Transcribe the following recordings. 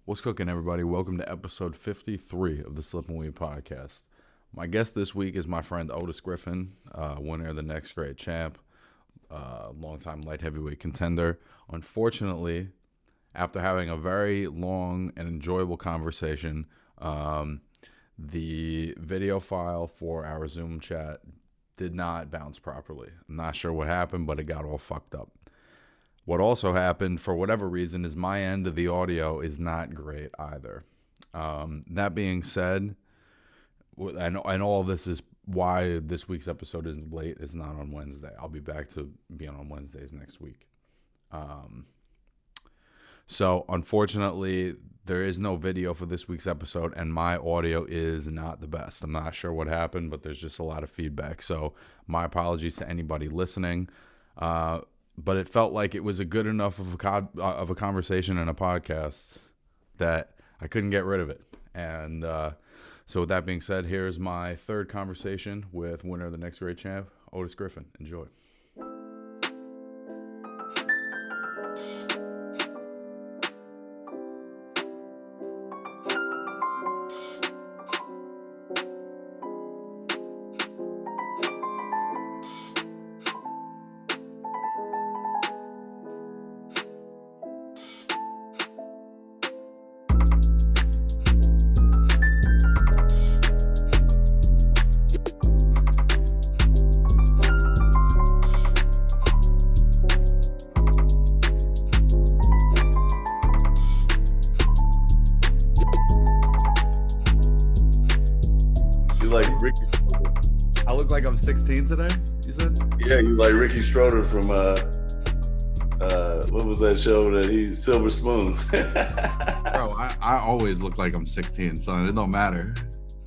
What's cooking, everybody? Welcome to episode 53 of the Slip and Weed podcast. My guest this week is my friend Otis Griffin, winner of the Next Great Champ, longtime light heavyweight contender. Unfortunately, after having a very long and enjoyable conversation, the video file for our Zoom chat did not bounce properly. I'm not sure what happened, but it got all fucked up. What also happened, for whatever reason, is my end of the audio is not great either. That being said, and all this is why this week's episode isn't late. It's not on Wednesday. I'll be back to being on Wednesdays next week. So, unfortunately, there is no video for this week's episode, and my audio is not the best. I'm not sure what happened, but there's just a lot of feedback. So, my apologies to anybody listening. But it felt like it was a good enough of a conversation and a podcast that I couldn't get rid of it. And so with that being said, here's my third conversation with winner of the Next Great Champ, Otis Griffin. Enjoy. I look like I'm 16 today, you said? Yeah, you like Ricky Schroeder from what was that show that he's Silver Spoons? Bro, I always look like I'm 16, son. It don't matter.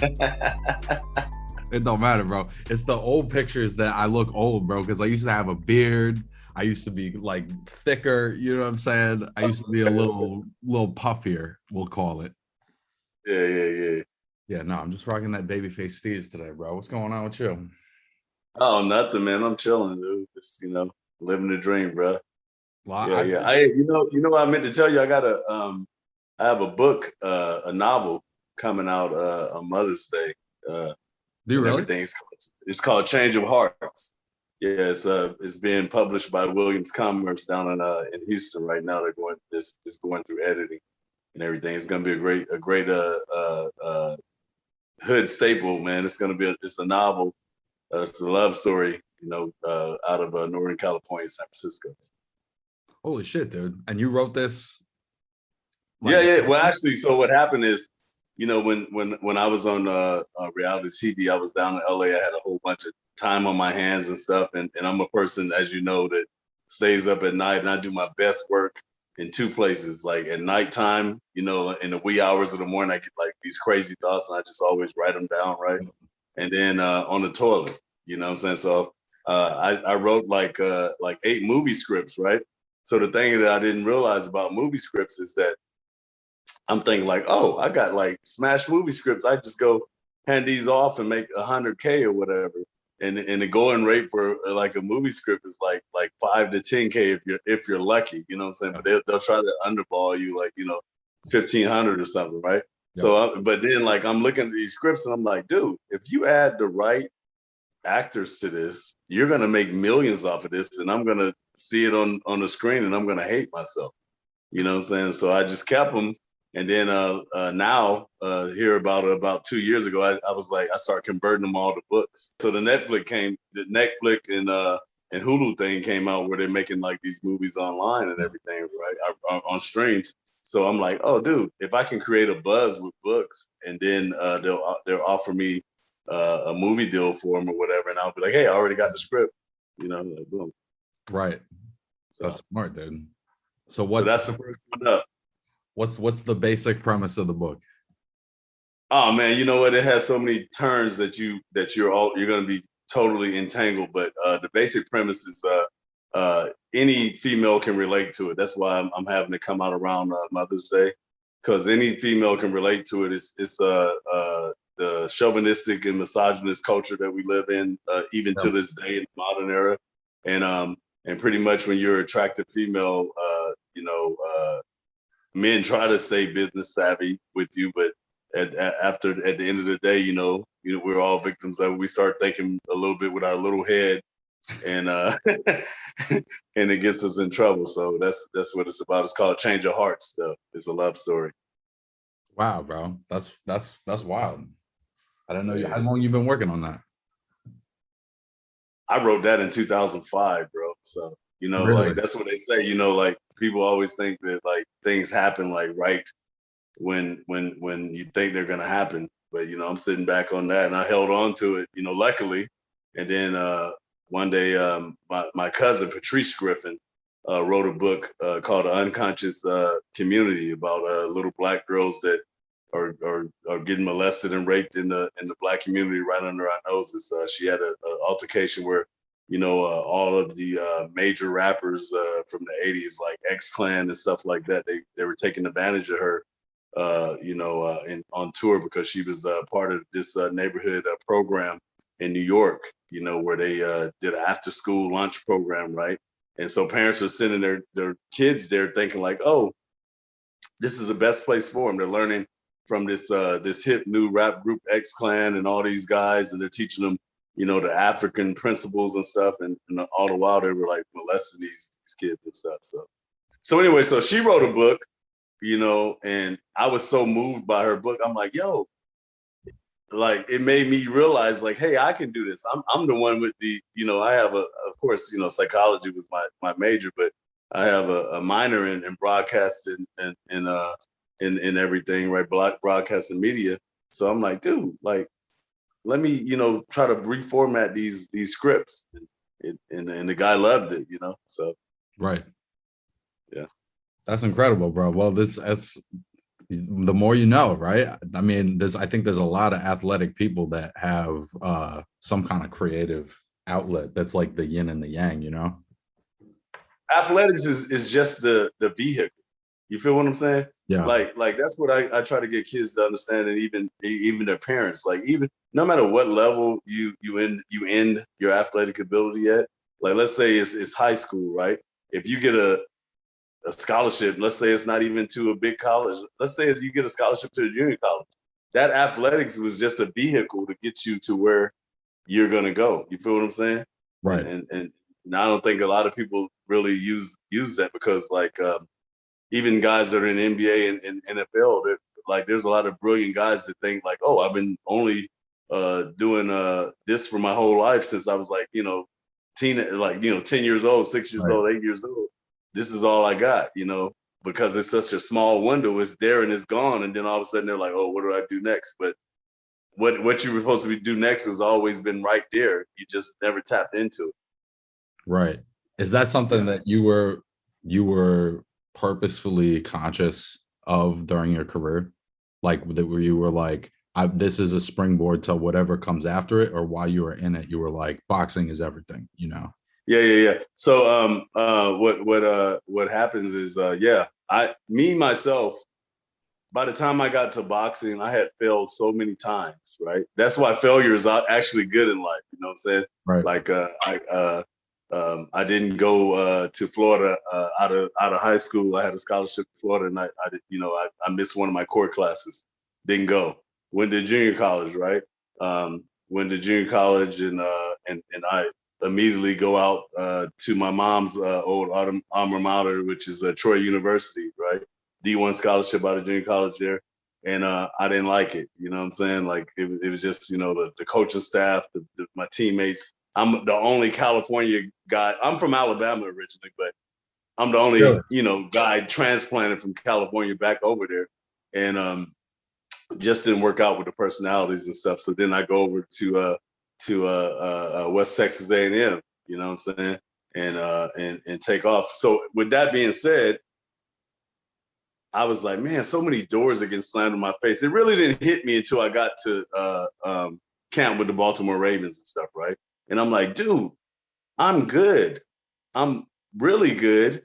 It don't matter, bro. It's the old pictures that I look old, bro, because I used to have a beard. I used to be like thicker, you know what I'm saying? I used to be a little puffier, we'll call it. Yeah. Yeah, no, I'm just rocking that babyface steez today, bro. What's going on with you? Oh, nothing, man. I'm chilling, dude. Just living the dream, bro. Well, Yeah. What I meant to tell you. I have a book, a novel coming out on Mother's Day. Do you really? It's called Change of Hearts. Yeah, it's being published by Williams Commerce down in Houston right now. It's going through editing and everything. It's gonna be a great hood staple, man. It's a novel. It's a love story, out of Northern California, San Francisco. Holy shit, dude! And you wrote this? Yeah. Well, actually, so what happened is, when I was on reality TV, I was down in LA. I had a whole bunch of time on my hands and stuff, and I'm a person, as you know, that stays up at night, and I do my best work in two places. Like at nighttime, in the wee hours of the morning, I get like these crazy thoughts, and I just always write them down, right? And then on the toilet, you know what I'm saying? So I wrote like 8 movie scripts, right? So the thing that I didn't realize about movie scripts is that I'm thinking like, oh, I got like smash movie scripts. I just go hand these off and make 100K or whatever. And the going rate for like a movie script is like 5 to 10K if you're lucky, you know what I'm saying? But they'll try to underball you like 1,500 or something, right? Yeah. So, but then like I'm looking at these scripts and I'm like, dude, if you add the right actors to this, you're gonna make millions off of this, and I'm gonna see it on the screen, and I'm gonna hate myself. You know what I'm saying? So I just kept them. And then now, here about 2 years ago, I was like, I started converting them all to books. So the Netflix and Hulu thing came out where they're making like these movies online and everything, right, on streams. So I'm like, oh, dude, if I can create a buzz with books, and then they'll offer me a movie deal for them or whatever, and I'll be like, hey, I already got the script, like, boom. Right. So, that's smart, dude. So that's the first one up. What's the basic premise of the book? Oh man, you know what? It has so many turns that you're going to be totally entangled. But the basic premise is any female can relate to it. That's why I'm having to come out around Mother's Day, because any female can relate to it. It's the chauvinistic and misogynist culture that we live in, even to this day in the modern era, and pretty much when you're an attractive female, men try to stay business savvy with you, but at the end of the day, we're all victims of it. We start thinking a little bit with our little head, and and it gets us in trouble. So that's what it's about. It's called Change of Heart stuff. It's a love story. Wow, bro. That's wild. I don't know Yeah. how long you've been working on that. I wrote that in 2005, bro. So, Really? like that's what they say, like people always think that like things happen like right when you think they're gonna happen. But I'm sitting back on that and I held on to it, luckily. And then one day my cousin Patrice Griffin wrote a book called The Unconscious Community about little Black girls that are getting molested and raped in the Black community right under our noses. She had a altercation where all of the major rappers from the 80s like X-Clan and stuff like that, they were taking advantage of her on tour because she was part of this neighborhood program in New York, where they did an after school lunch program, right? And so parents are sending their kids there thinking like, oh, this is the best place for them. They're learning from this hip new rap group X-Clan and all these guys, and they're teaching them, the African principles and stuff. And all the while they were like molesting these kids and stuff. So anyway, so she wrote a book, and I was so moved by her book. I'm like, yo, like it made me realize like, hey, I can do this. I'm the one with the, I have of course, psychology was my major, but I have a minor in broadcast and everything, right? Broadcast and media. So I'm like, dude, like, let me, try to reformat these scripts. And the guy loved it, so. Right. Yeah. That's incredible, bro. Well, that's the more you know, right? I mean, I think there's a lot of athletic people that have some kind of creative outlet that's like the yin and the yang, Athletics is just the vehicle. You feel what I'm saying? Yeah. Like that's what I try to get kids to understand, and even their parents. Like even no matter what level you end your athletic ability at, like let's say it's high school, right? If you get a scholarship, let's say it's not even to a big college. Let's say you get a scholarship to a junior college. That athletics was just a vehicle to get you to where you're gonna go. You feel what I'm saying? Right. And I don't think a lot of people really use that because like even guys that are in NBA and NFL, like there's a lot of brilliant guys that think like, oh, I've been only doing this for my whole life since I was like, 10 years old, 6 years old, 8 years old. This is all I got, because it's such a small window. It's there and it's gone. And then all of a sudden they're like, oh, what do I do next? But what you were supposed to do next has always been right there. You just never tapped into it. Right. Is that something that you were purposefully conscious of during your career? Like that where you were like, this is a springboard to whatever comes after it, or while you were in it, you were like, boxing is everything, Yeah. So what happens is myself, by the time I got to boxing, I had failed so many times, right? That's why failure is actually good in life, you know what I'm saying? Right. Like I didn't go to Florida out of high school. I had a scholarship to Florida, and I missed one of my core classes. Didn't go. Went to junior college, right? Went to junior college, and I immediately go out to my mom's old alma mater, which is Troy University, right? D1 scholarship out of junior college there, and I didn't like it. You know what I'm saying? Like it was just the coaching staff, my teammates. I'm the only California guy. I'm from Alabama originally, but I'm the only guy transplanted from California back over there, and just didn't work out with the personalities and stuff. So then I go over to West Texas A&M. You know what I'm saying? And take off. So with that being said, I was like, man, so many doors are getting slammed in my face. It really didn't hit me until I got to camp with the Baltimore Ravens and stuff, right? And I'm like, dude, I'm good. I'm really good,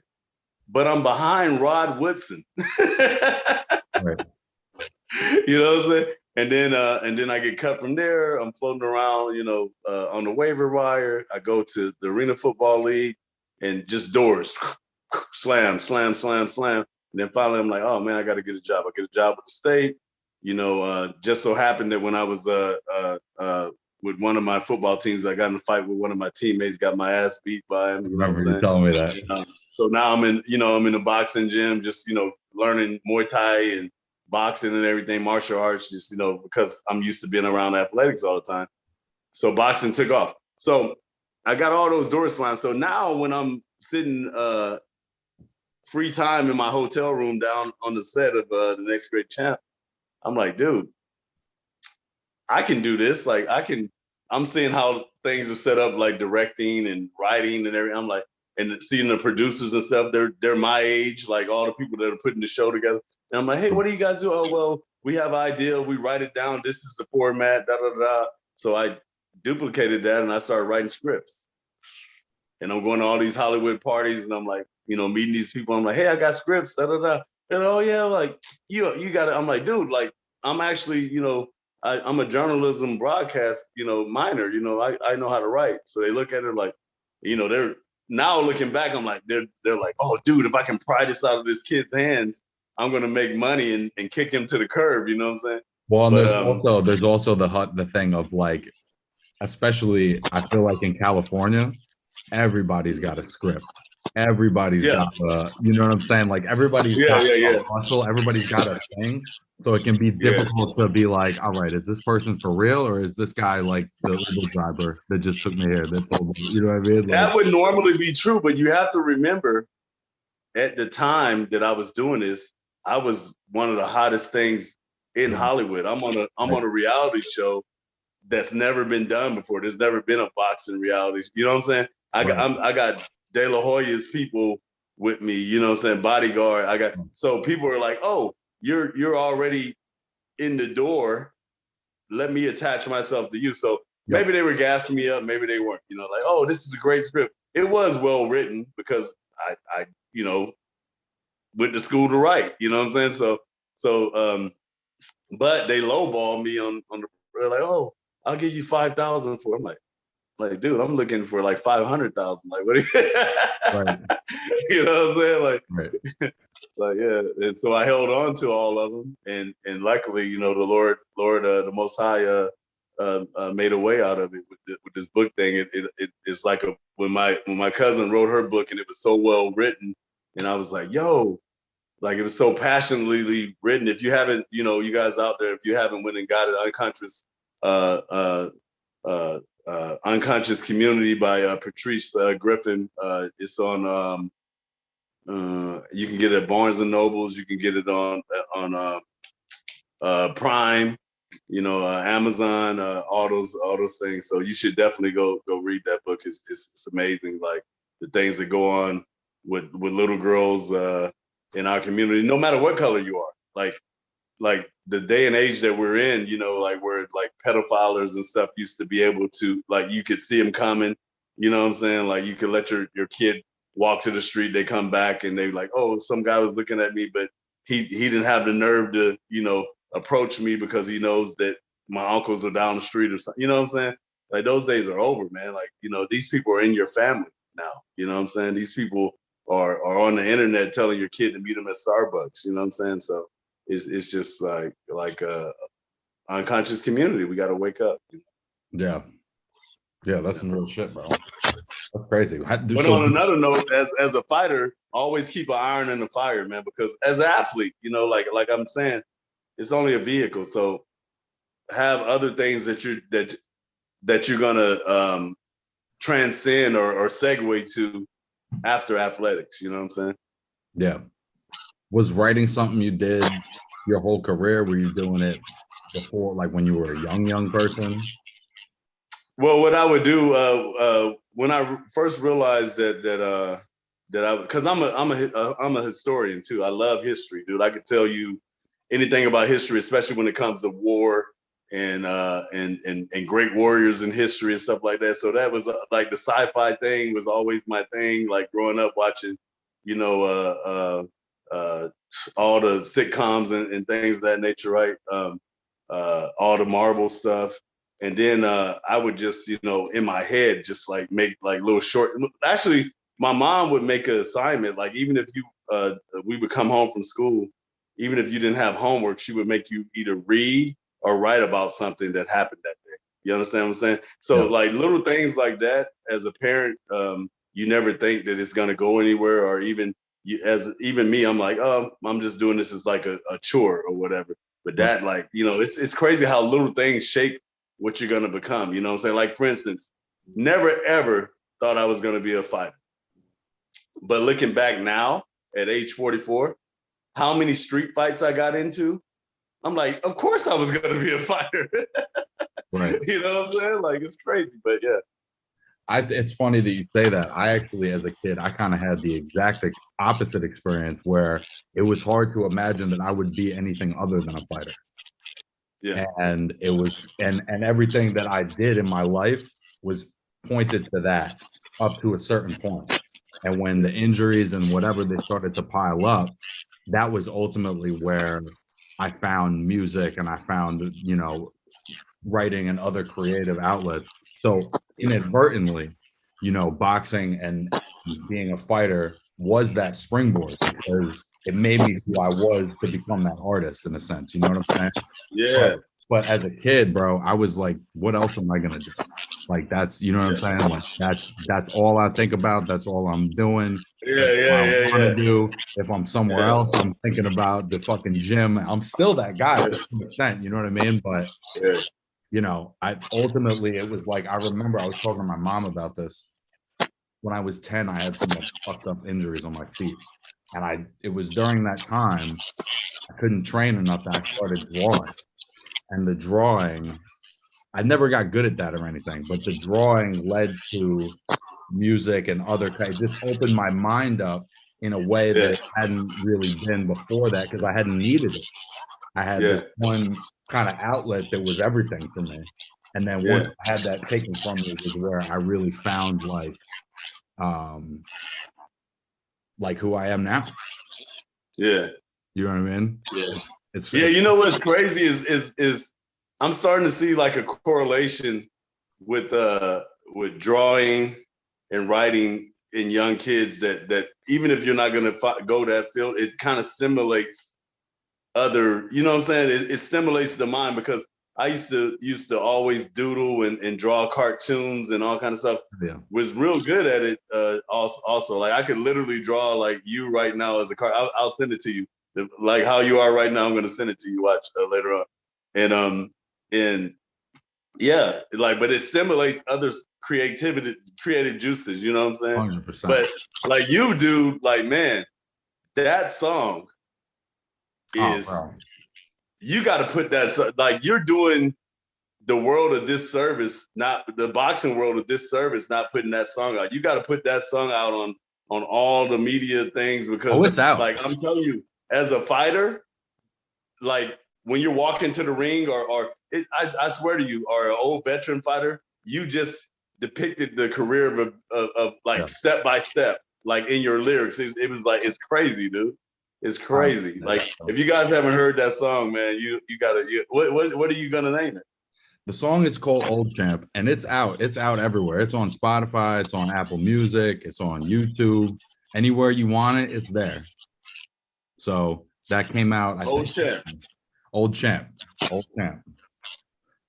but I'm behind Rod Woodson. Right. You know what I'm saying? And then I get cut from there. I'm floating around, on the waiver wire. I go to the Arena Football League and just doors, slam, slam, slam, slam. And then finally, I'm like, oh man, I got to get a job. I get a job with the state. Just so happened that when I was with one of my football teams, I got in a fight with one of my teammates, got my ass beat by him. I You know what I'm remember you saying? telling me that. So now I'm in a boxing gym, just, learning Muay Thai and boxing and everything, martial arts, just, because I'm used to being around athletics all the time. So boxing took off. So I got all those doors slammed. So now when I'm sitting free time in my hotel room down on the set of the Next Great Champ, I'm like, dude, I can do this. Like I'm seeing how things are set up, like directing and writing and everything. I'm like, and seeing the producers and stuff, they're my age, like all the people that are putting the show together. And I'm like, hey, what do you guys do? Oh, well, we have an idea, we write it down, this is the format, da da da. So I duplicated that and I started writing scripts. And I'm going to all these Hollywood parties and I'm like, meeting these people. I'm like, hey, I got scripts, da da da. And oh yeah, like you got it. I'm like, dude, like I'm actually, I'm a journalism broadcast, minor. I know how to write. So they look at it like, they're now looking back. I'm like, they're like, oh, dude, if I can pry this out of this kid's hands, I'm gonna make money and kick him to the curb. You know what I'm saying? Well, and But there's also the thing of like, especially I feel like in California, everybody's got a script. Everybody's yeah, got you know what I'm saying? Like everybody's got yeah. a hustle, everybody's got a thing. So it can be Yeah. difficult to be like, all right, is this person for real or is this guy like the Uber driver that just took me here? That told me, you know what I mean? Like, That would normally be true, but you have to remember at the time that I was doing this, I was one of the hottest things in Hollywood. I'm on a reality show that's never been done before. There's never been a boxing reality. You know what I'm saying? I got De La Hoya's people with me. You know what I'm saying? Bodyguard. So people are like, oh, you're already in the door. Let me attach myself to you. So maybe they were gassing me up. Maybe they weren't. Like, oh, this is a great script. It was well written because I went to school to write. You know what I'm saying? But they lowballed me on the. They're like, oh, I'll give you 5,000 for it. I'm like, dude, I'm looking for like 500,000. Like, what? right. You know what I'm saying? Like, Right. like, yeah. And so I held on to all of them, and luckily, the Lord, the Most High, made a way out of it with this book thing. It's like when my cousin wrote her book, and it was so well written, and I was like, yo. Like it was so passionately written. If you haven't, you guys out there, if you haven't went and got it, Unconscious Community by Patrice Griffin. It's on. You can get it at Barnes and Nobles. You can get it on Prime. Amazon. All those things. So you should definitely go read that book. It's amazing. Like the things that go on with little girls in our community, no matter what color you are. Like the day and age that we're in, like where like pedophilers and stuff used to be able to, like you could see them coming, you know what I'm saying? Like you could let your kid walk to the street, they come back and they like, oh, some guy was looking at me, but he didn't have the nerve to, approach me because he knows that my uncles are down the street or something. You know what I'm saying? Like those days are over, man. Like, these people are in your family now. You know what I'm saying? These people are on the internet telling your kid to meet them at Starbucks. You know what I'm saying? So it's just like a unconscious community. We got to wake up. Yeah, that's some real shit, bro. That's crazy. But on another note, as a fighter, always keep an iron in the fire, man. Because as an athlete, like I'm saying, it's only a vehicle. So have other things that you're gonna transcend or segue to after athletics. You know what I'm saying? Yeah. Was writing something you did your whole career? Were you doing it before, like when you were a young person? Well, what I would do when I first realized that I, because I'm a historian too. I love history, dude. I could tell you anything about history, especially when it comes to war and great warriors in history and stuff like that. So that was like the sci-fi thing was always my thing. Like growing up watching, all the sitcoms and things of that nature, right? All the Marvel stuff. And then I would just, in my head, just like make like little short. Actually, my mom would make an assignment. Like even if you we would come home from school, even if you didn't have homework, she would make you either read or write about something that happened that day. You understand what I'm saying? So Yeah. like little things like that, as a parent, you never think that it's gonna go anywhere, or even even me, I'm like, oh, I'm just doing this as like a chore or whatever. But Right. that, like, it's crazy how little things shape what you're gonna become. You know what I'm saying? Like, for instance, never ever thought I was gonna be a fighter. But looking back now at age 44, how many street fights I got into, I'm like, of course I was going to be a fighter. Right. You know what I'm saying? Like, it's crazy, but yeah. It's funny that you say that. I actually, as a kid, I kind of had the exact opposite experience where it was hard to imagine that I would be anything other than a fighter. Yeah. And it was, and everything that I did in my life was pointed to that up to a certain point. And when the injuries and whatever they started to pile up, that was ultimately where I found music and I found, writing and other creative outlets. So inadvertently, boxing and being a fighter was that springboard because it made me who I was to become that artist in a sense. You know what I'm saying? Yeah. But as a kid, bro, I was like, what else am I gonna do? Like that's, you know what I'm saying? Like that's all I think about. That's all I'm doing. Yeah, That's what yeah, I yeah, want to yeah. do. If I'm somewhere Yeah. else, I'm thinking about the fucking gym. I'm still that guy to some extent. You know what I mean? But Yeah. I ultimately it was like I remember I was talking to my mom about this. When I was 10, I had some like fucked up injuries on my feet. And it was during that time I couldn't train enough that I started drawing. And the drawing, I never got good at that or anything, but the drawing led to music and other kind. Just opened my mind up in a way that Yeah. it hadn't really been before that because I hadn't needed it. I had Yeah. this one kind of outlet that was everything for me. And then once Yeah. I had that taken from me was where I really found um like who I am now. Yeah. You know what I mean? Yeah. Yeah. It's You know what's crazy is I'm starting to see like a correlation with drawing and writing in young kids that even if you're not going to go that field, it kind of stimulates other, you know what I'm saying? It stimulates the mind, because I used to always doodle and draw cartoons and all kind of stuff. yeah. Was real good at it. Also, like I could literally draw like you right now as a card. I'll send it to you. Like how you are right now, I'm gonna send it to you. Watch later on, and yeah, like, but it stimulates others' creative juices. You know what I'm saying? 100%. But like you do, like, man, that song Oh, is, bro. you got to put that, like, you're doing the world a disservice, not the boxing world a disservice, not putting that song out. You got to put that song out on all the media things, Oh, because it's out. like I'm telling you, as a fighter, like when you're walking to the ring, I swear to you, or an old veteran fighter, you just depicted the career of like Yeah. step by step, like in your lyrics. It was like, it's crazy, dude. It's crazy. Like, if you guys haven't heard that song, man, you gotta. What are you gonna name it? The song is called Old Champ, and it's out. It's out everywhere. It's on Spotify. It's on Apple Music. It's on YouTube. Anywhere you want it, it's there. So that came out, I Old think. Champ. Old Champ. Old Champ.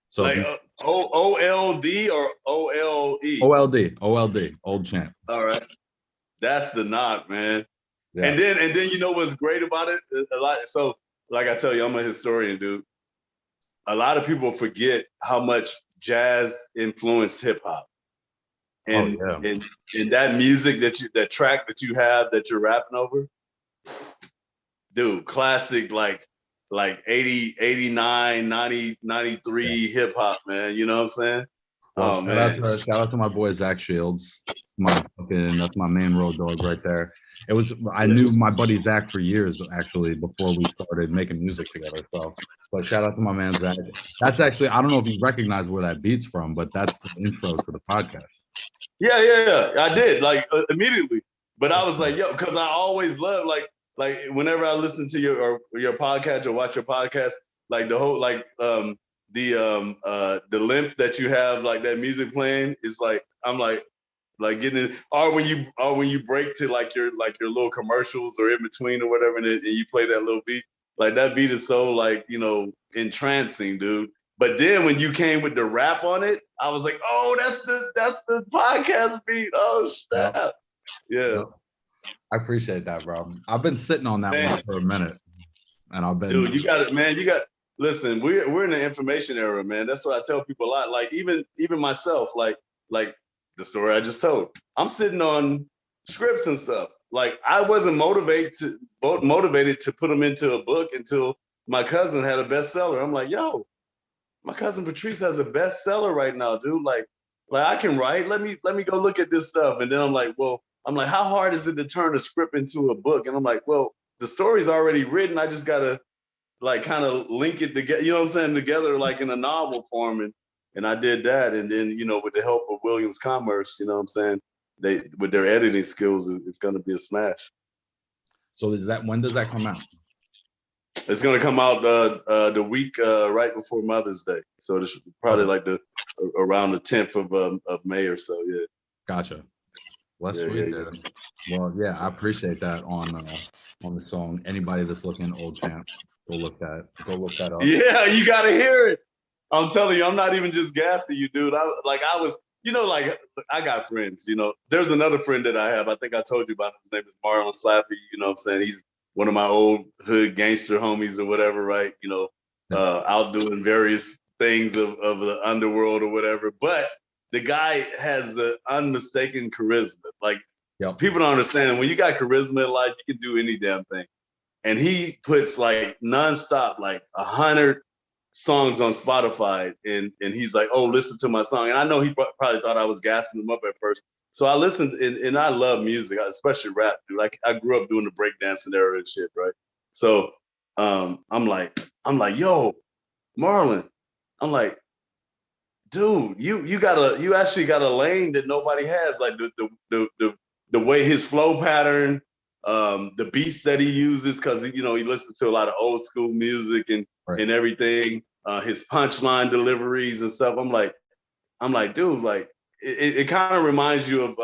So if Like you, OLD or OLE? OLD, Old Champ. All right, that's the knock, man. Yeah. And then you know what's great about it? A lot. So, like I tell you, I'm a historian, dude. A lot of people forget how much jazz influenced hip hop, Oh and yeah. and that music that track that you have that you're rapping over, dude, classic, like 80, 89, 90, Yeah. 93 hip hop, man. You know what I'm saying? Well, Oh man. shout out to my boy Zach Shields. That's my main road dog right there. I Yeah. knew my buddy Zach for years actually before we started making music together. So, but shout out to my man Zach. That's actually, I don't know if you recognize where that beat's from, but that's the intro to the podcast. Yeah. I did, like, immediately. But I was like, yo, because I always love, like whenever I listen to your podcast or watch your podcast, like the whole, like, the length that you have, like that music playing is like, I'm like, Like getting it, or when you break to like your little commercials or in between or whatever, and you play that little beat. Like that beat is so like, entrancing, dude. But then when you came with the rap on it, I was like, oh, that's the podcast beat. Oh snap. Yep. Yeah. Yep. I appreciate that, bro. I've been sitting on that one for a minute. And I've been, dude, you got it, man. Listen, we're in the information era, man. That's what I tell people a lot. Like even myself, like the story I just told. I'm sitting on scripts and stuff. Like I wasn't motivated to put them into a book until my cousin had a bestseller. I'm like, yo, my cousin Patrice has a bestseller right now, dude. Like I can write. Let me go look at this stuff. And then I'm like, how hard is it to turn a script into a book? And I'm like, well, the story's already written. I just gotta like kind of link it together, you know what I'm saying, together like in a novel form. And I did that. And then, with the help of Williams Commerce, you know what I'm saying, they with their editing skills, it's gonna be a smash. So when does that come out? It's gonna come out the week right before Mother's Day. So it's probably like around the 10th of May or so. Yeah. Gotcha. Well, sweet, dude. Well, yeah, I appreciate that on the song. Anybody that's looking Old Champ, go look that up. Yeah, you gotta hear it. I'm telling you, I'm not even just gassing you, dude. I was, I got friends, There's another friend that I have. I think I told you about him. His name is Marlon Slappy. You know what I'm saying? He's one of my old hood gangster homies or whatever, right? Out doing various things of the underworld or whatever. But the guy has the unmistakable charisma. Like, people don't understand. When you got charisma in life, you can do any damn thing. And he puts like nonstop, like 100 songs on Spotify. And he's like, oh, listen to my song. And I know he probably thought I was gassing him up at first. So I listened, and I love music, especially rap, dude. Like I grew up doing the breakdancing era and shit, right? So I'm like, yo, Marlon, I'm like, dude, you actually got a lane that nobody has. Like the way his flow pattern, the beats that he uses, because he listens to a lot of old school music and everything. His punchline deliveries and stuff. I'm like, dude, like it kind of reminds you of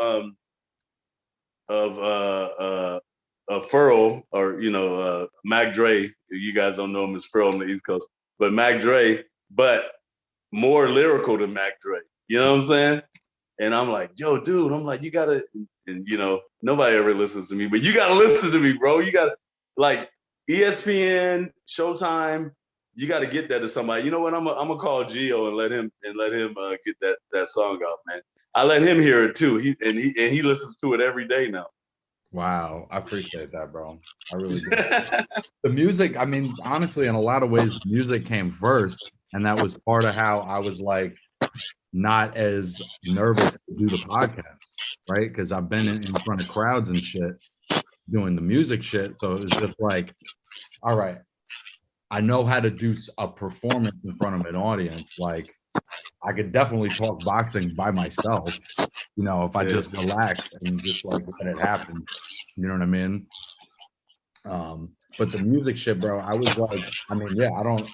Pharrell or Mac Dre. You guys don't know him as Pharrell on the East Coast, but Mac Dre, but more lyrical than Mac Dre. You know what I'm saying? And I'm like, yo, dude, I'm like, you gotta, and nobody ever listens to me, but you gotta listen to me, bro. You gotta, like, ESPN, Showtime, you gotta get that to somebody. You know what? I'm gonna call Gio and let him get that song out, man. I let him hear it too. He listens to it every day now. Wow, I appreciate that, bro. I really do. The music, I mean, honestly, in a lot of ways, the music came first, and that was part of how I was like not as nervous to do the podcast, right? Because I've been in front of crowds and shit doing the music shit. So it was just like, all right, I know how to do a performance in front of an audience. Like, I could definitely talk boxing by myself, if I just relax and just like let it happen. You know what I mean? But the music shit, bro, I was like, I mean, yeah, I don't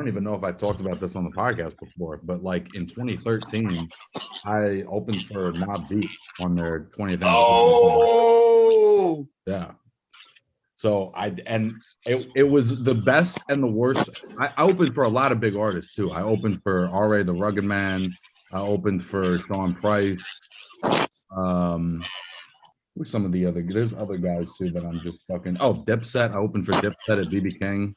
even know if I've talked about this on the podcast before, but like in 2013, I opened for Mobb Deep on their 20th anniversary. Oh, yeah. So it was the best and the worst. I opened for a lot of big artists too. I opened for R.A. the Rugged Man. I opened for Sean Price. Who's some of the other? There's other guys too that I'm just fucking. Oh, Dipset. I opened for Dipset at BB King.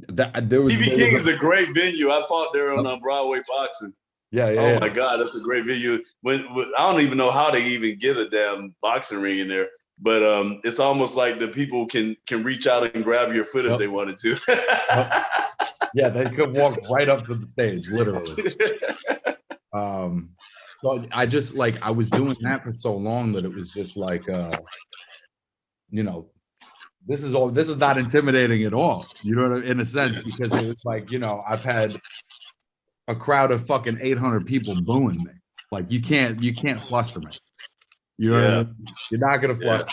BB King is a great venue. I fought there on Broadway Boxing. Yeah. My God, that's a great venue. When I don't even know how they even get a damn boxing ring in there, but it's almost like the people can reach out and grab your foot if they wanted to. Yeah, they could walk right up to the stage, literally. So I just like I was doing that for so long that it was just like this is not intimidating at all. You know what I mean? In a sense, because it was like, I've had a crowd of fucking 800 people booing me. Like you can't fluster me. You know what I mean? You're not gonna fluster.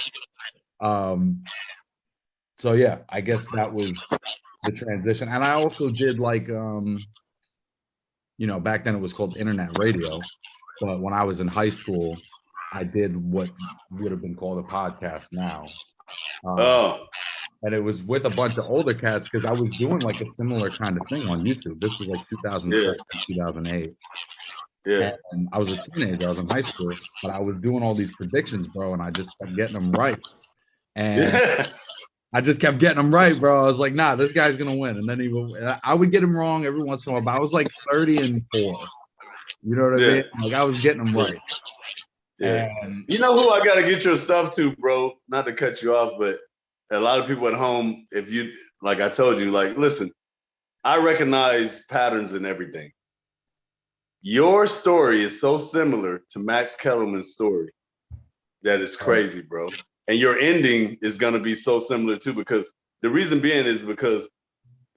So yeah, I guess that was the transition. And I also did like back then it was called internet radio. But when I was in high school, I did what would have been called a podcast now. Um, Oh, and it was with a bunch of older cats because I was doing like a similar kind of thing on YouTube. This was like yeah, 2007, 2008. yeah. And I was a teenager. I was in high school, but I was doing all these predictions, bro, and I just kept getting them right. And Yeah. I just kept getting them right, bro. I was like, nah, this guy's gonna win. And then I would get him wrong every once in a while, but I was like 30-4. You know what I Yeah. mean? Like I was getting them Yeah. right. Yeah. And You know who I got to get your stuff to, bro? Not to cut you off, but a lot of people at home, if you, like I told you, like, listen, I recognize patterns in everything. Your story is so similar to Max Kellerman's story that is crazy, bro. And your ending is going to be so similar too, because the reason being is because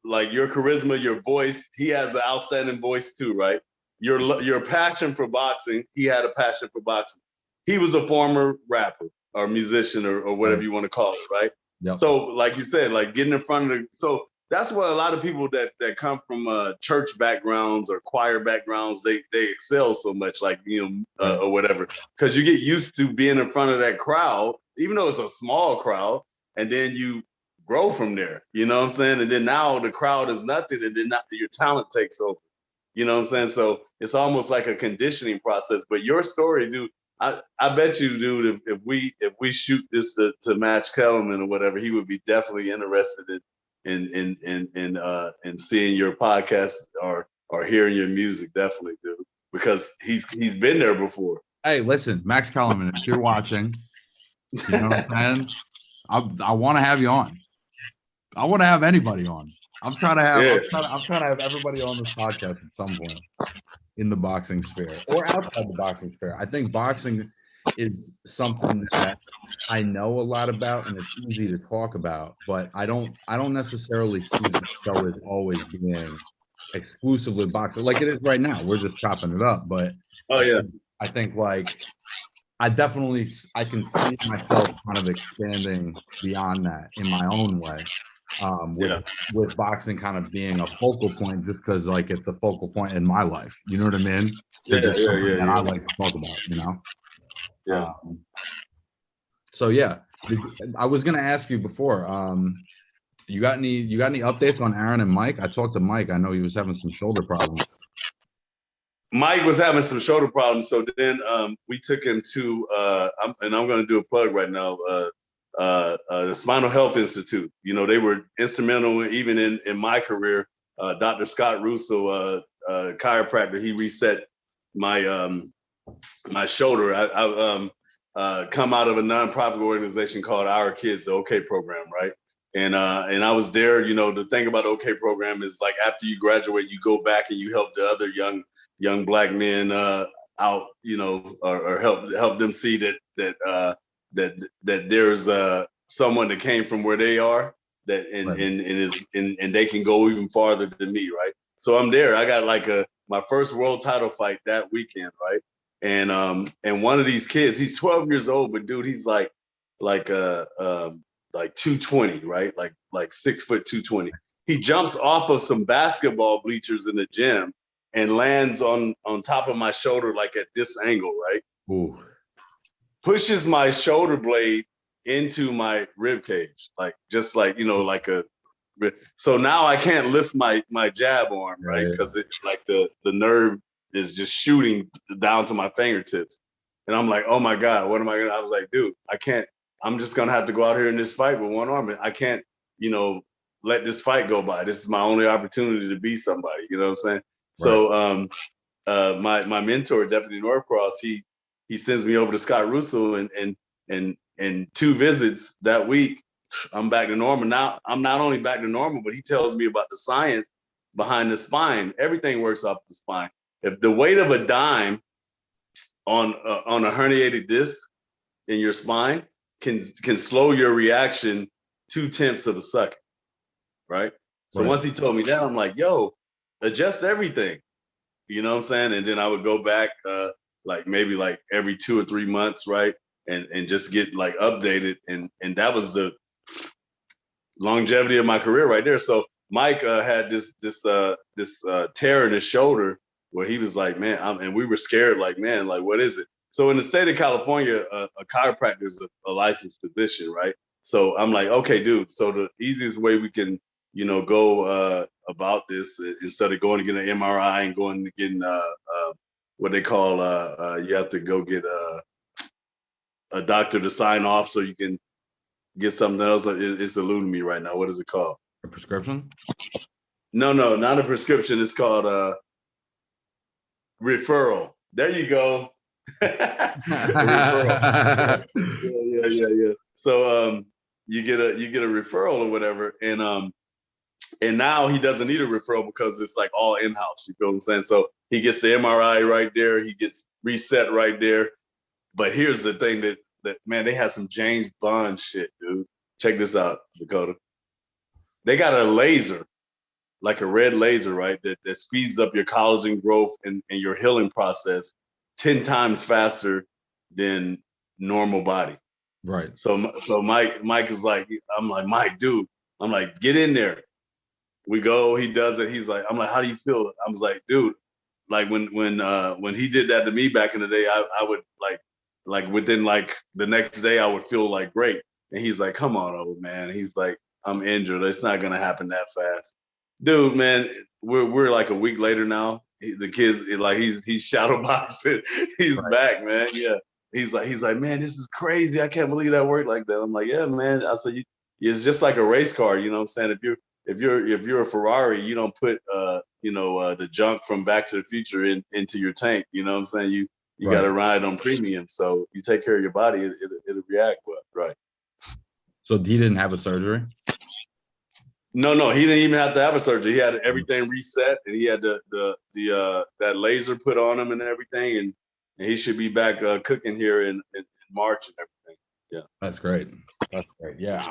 like your charisma, your voice, he has an outstanding voice too, right? Your passion for boxing, he had a passion for boxing. He was a former rapper or musician or whatever you want to call it, right? yep. So like you said, like getting in front of the, so that's what a lot of people that come from church backgrounds or choir backgrounds, they excel so much, like, or whatever, because you get used to being in front of that crowd, even though it's a small crowd, and then you grow from there. You know what I'm saying? And then now the crowd is nothing, and then your talent takes over. You know what I'm saying? So it's almost like a conditioning process. But your story, dude, I bet you, dude, if we shoot this to Match Kellerman or whatever, he would be definitely interested in seeing your podcast or hearing your music, definitely, dude, because he's been there before. Hey, listen, Max Kellerman, if you're watching, you know what I'm saying? I want to have you on. I want to have anybody on. I'm trying to have everybody on this podcast at some point in the boxing sphere or outside the boxing sphere. I think boxing is something that I know a lot about and it's easy to talk about, but I don't necessarily see the show as always being exclusively boxing like it is right now. We're just chopping it up, but Oh yeah. I think like I can see myself kind of expanding beyond that in my own way. Yeah. With boxing kind of being a focal point just because like it's a focal point in my life. You know what I mean? Yeah, Because it's yeah, something yeah, that I yeah. like to talk about, Yeah. So yeah, I was gonna ask you before. You got any updates on Aaron and Mike? I talked to Mike. I know he was having some shoulder problems. Mike was having some shoulder problems, so then we took him to I'm going to do a plug right now. The Spinal Health Institute. You know, they were instrumental even in my career. Dr. Scott Russo, chiropractor, he reset my my shoulder. I come out of a nonprofit organization called Our Kids, the OK program, right? And I was there. You know, the thing about the OK program is like after you graduate, you go back and you help the other young black men out, you know, or help them see that there's someone that came from where they are that and they can go even farther than me, right? So I'm there. I got like my first world title fight that weekend, right? And one of these kids, he's 12 years old, but dude, he's like 220, right? Like 6'2", 220. He jumps off of some basketball bleachers in the gym and lands on top of my shoulder, like at this angle, right? Ooh. Pushes my shoulder blade into my rib cage, like just like, you know, like a. So now I can't lift my jab arm, right? Because it's like the nerve is just shooting down to my fingertips, and I'm like, oh my god, what am I gonna? I was like, dude, I can't. I'm just gonna have to go out here in this fight with one arm. I can't, you know, let this fight go by. This is my only opportunity to be somebody. You know what I'm saying? Right. So my mentor, Deputy Norcross, he sends me over to Scott Russo, and 2 visits that week, I'm back to normal. Now I'm not only back to normal, but he tells me about the science behind the spine. Everything works off the spine. If the weight of a dime on a herniated disc in your spine can slow your reaction 2/10 of a second, right? So once he told me that, I'm like, yo, adjust everything. You know what I'm saying? And then I would go back like maybe like every 2 or 3 months, right? And just get like updated. And that was the longevity of my career right there. So Mike had this tear in his shoulder where he was like, man, and we were scared, like, man, like, what is it? So in the state of California, a chiropractor is a licensed physician, right? So I'm like, okay, dude. So the easiest way we can, go about this instead of going to get an MRI and going to getting what they call you have to go get a doctor to sign off so you can get something else. It's eluding me right now. What is it called? A prescription? No, not a prescription. It's called referral. There you go. Referral. Yeah. So you get a referral or whatever, and now he doesn't need a referral because it's like all in-house. You feel what I'm saying? So he gets the MRI right there. He gets reset right there. But here's the thing that man, they had some James Bond shit, dude. Check this out, Dakota. They got a laser, like a red laser, right? That speeds up your collagen growth and your healing process 10 times faster than normal body. Right. So Mike is like, I'm like, Mike, dude, I'm like, get in there. We go, he does it. He's like, I'm like, how do you feel? I was like, dude, like when he did that to me back in the day, I would like within like the next day I would feel like great. And he's like, come on, old man. He's like, I'm injured. It's not gonna happen that fast. Dude, man, we're like a week later now. The kids, like he's shadow boxing. He's right. back, man. Yeah. He's like, man, this is crazy. I can't believe that worked like that. I'm like, yeah, man. I said, it's just like a race car. You know what I'm saying? If you're a Ferrari, you don't put the junk from Back to the Future into your tank. You know what I'm saying? You got to ride on premium. So you take care of your body, it'll react well, right? So he didn't have a surgery? No, he didn't even have to have a surgery. He had everything reset, and he had that laser put on him and everything, and he should be back cooking here in March and everything. Yeah, that's great. Yeah,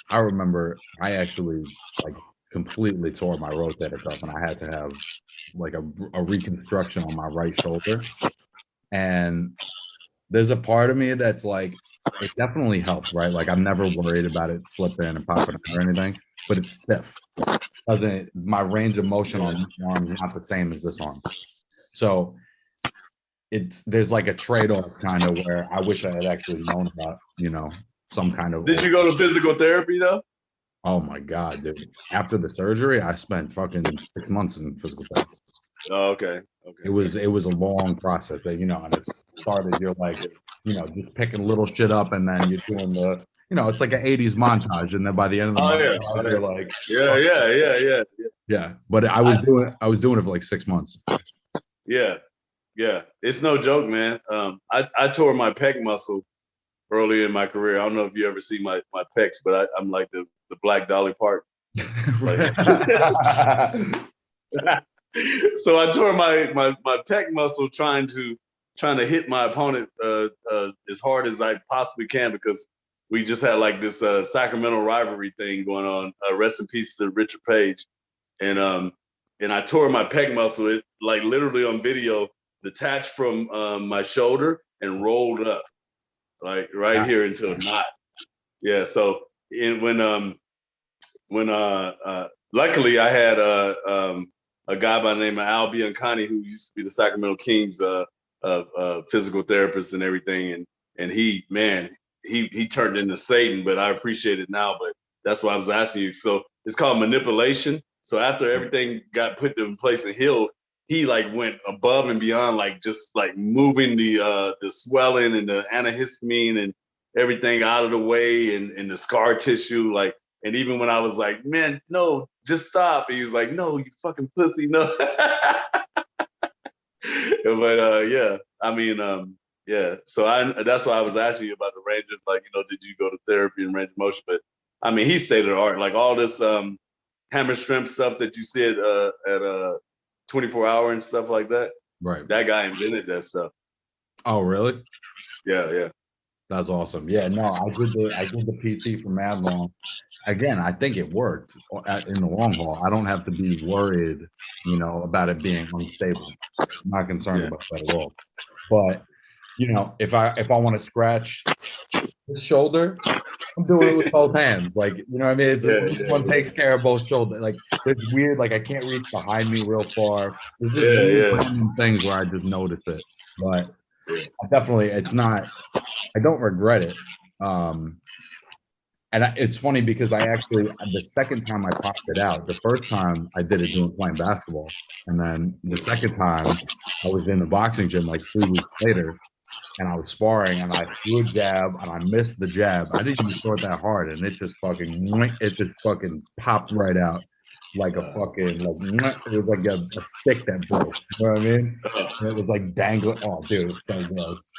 I remember I actually like completely tore my rotator cuff, and I had to have like a reconstruction on my right shoulder. And there's a part of me that's like, it definitely helped, right? Like I'm never worried about it slipping and popping or anything, but it's stiff. My range of motion on this arm is not the same as this arm. So there's like a trade-off kind of where I wish I had actually known about, some kind of. Did you go to physical therapy though? Oh my God, dude. After the surgery, I spent fucking 6 months in physical therapy. Oh, okay. It was a long process, and it started, you're like, just picking little shit up, and then you're doing the, it's like an 80s montage, and then by the end of the month, you're like, yeah. But I was doing it for like 6 months. Yeah. It's no joke, man. I tore my pec muscle early in my career. I don't know if you ever see my pecs, but I'm like the Black Dolly Parton. So I tore my pec muscle trying to hit my opponent as hard as I possibly can, because we just had like this Sacramento rivalry thing going on. Rest in peace to Richard Page, and I tore my pec muscle. It like literally on video detached from my shoulder and rolled up like right here into a knot. Yeah. So when luckily I had a guy by the name of Al Biancani, who used to be the Sacramento Kings physical therapist and everything, and he turned into Satan, but I appreciate it now. But that's why I was asking you. So it's called manipulation. So after everything got put in place and healed, he like went above and beyond, like just like moving the swelling and the antihistamine and everything out of the way, and the scar tissue, like. And even when I was like, man, no, just stop. He was like, no, you fucking pussy, no. But yeah, I mean, yeah. So that's why I was asking you about the range of, like, did you go to therapy and range of motion? But I mean, he's state of the art. Like all this hammer strength stuff that you said at 24 Hour and stuff like that. Right. That guy invented that stuff. Oh, really? Yeah. That's awesome. Yeah, no, I did the PT for mad long. Again, I think it worked in the long haul. I don't have to be worried, about it being unstable. I'm not concerned about that at all. But, if I want to scratch this shoulder, I'm doing it with both hands. Like, you know what I mean? It's Yeah, each yeah, one takes care of both shoulders. Like, it's weird. Like, I can't reach behind me real far. There's just yeah, weird yeah, random things where I just notice it. But yeah. I definitely, it's not, I don't regret it. Um, it's funny because I actually, the second time I popped it out, the first time I did it doing playing basketball. And then the second time I was in the boxing gym like 3 weeks later and I was sparring and I threw a jab and I missed the jab. I didn't even throw it that hard and it just fucking popped right out like a fucking, like, it was like a stick that broke. You know what I mean? Uh, And it was like dangling. Oh, dude, it's so gross.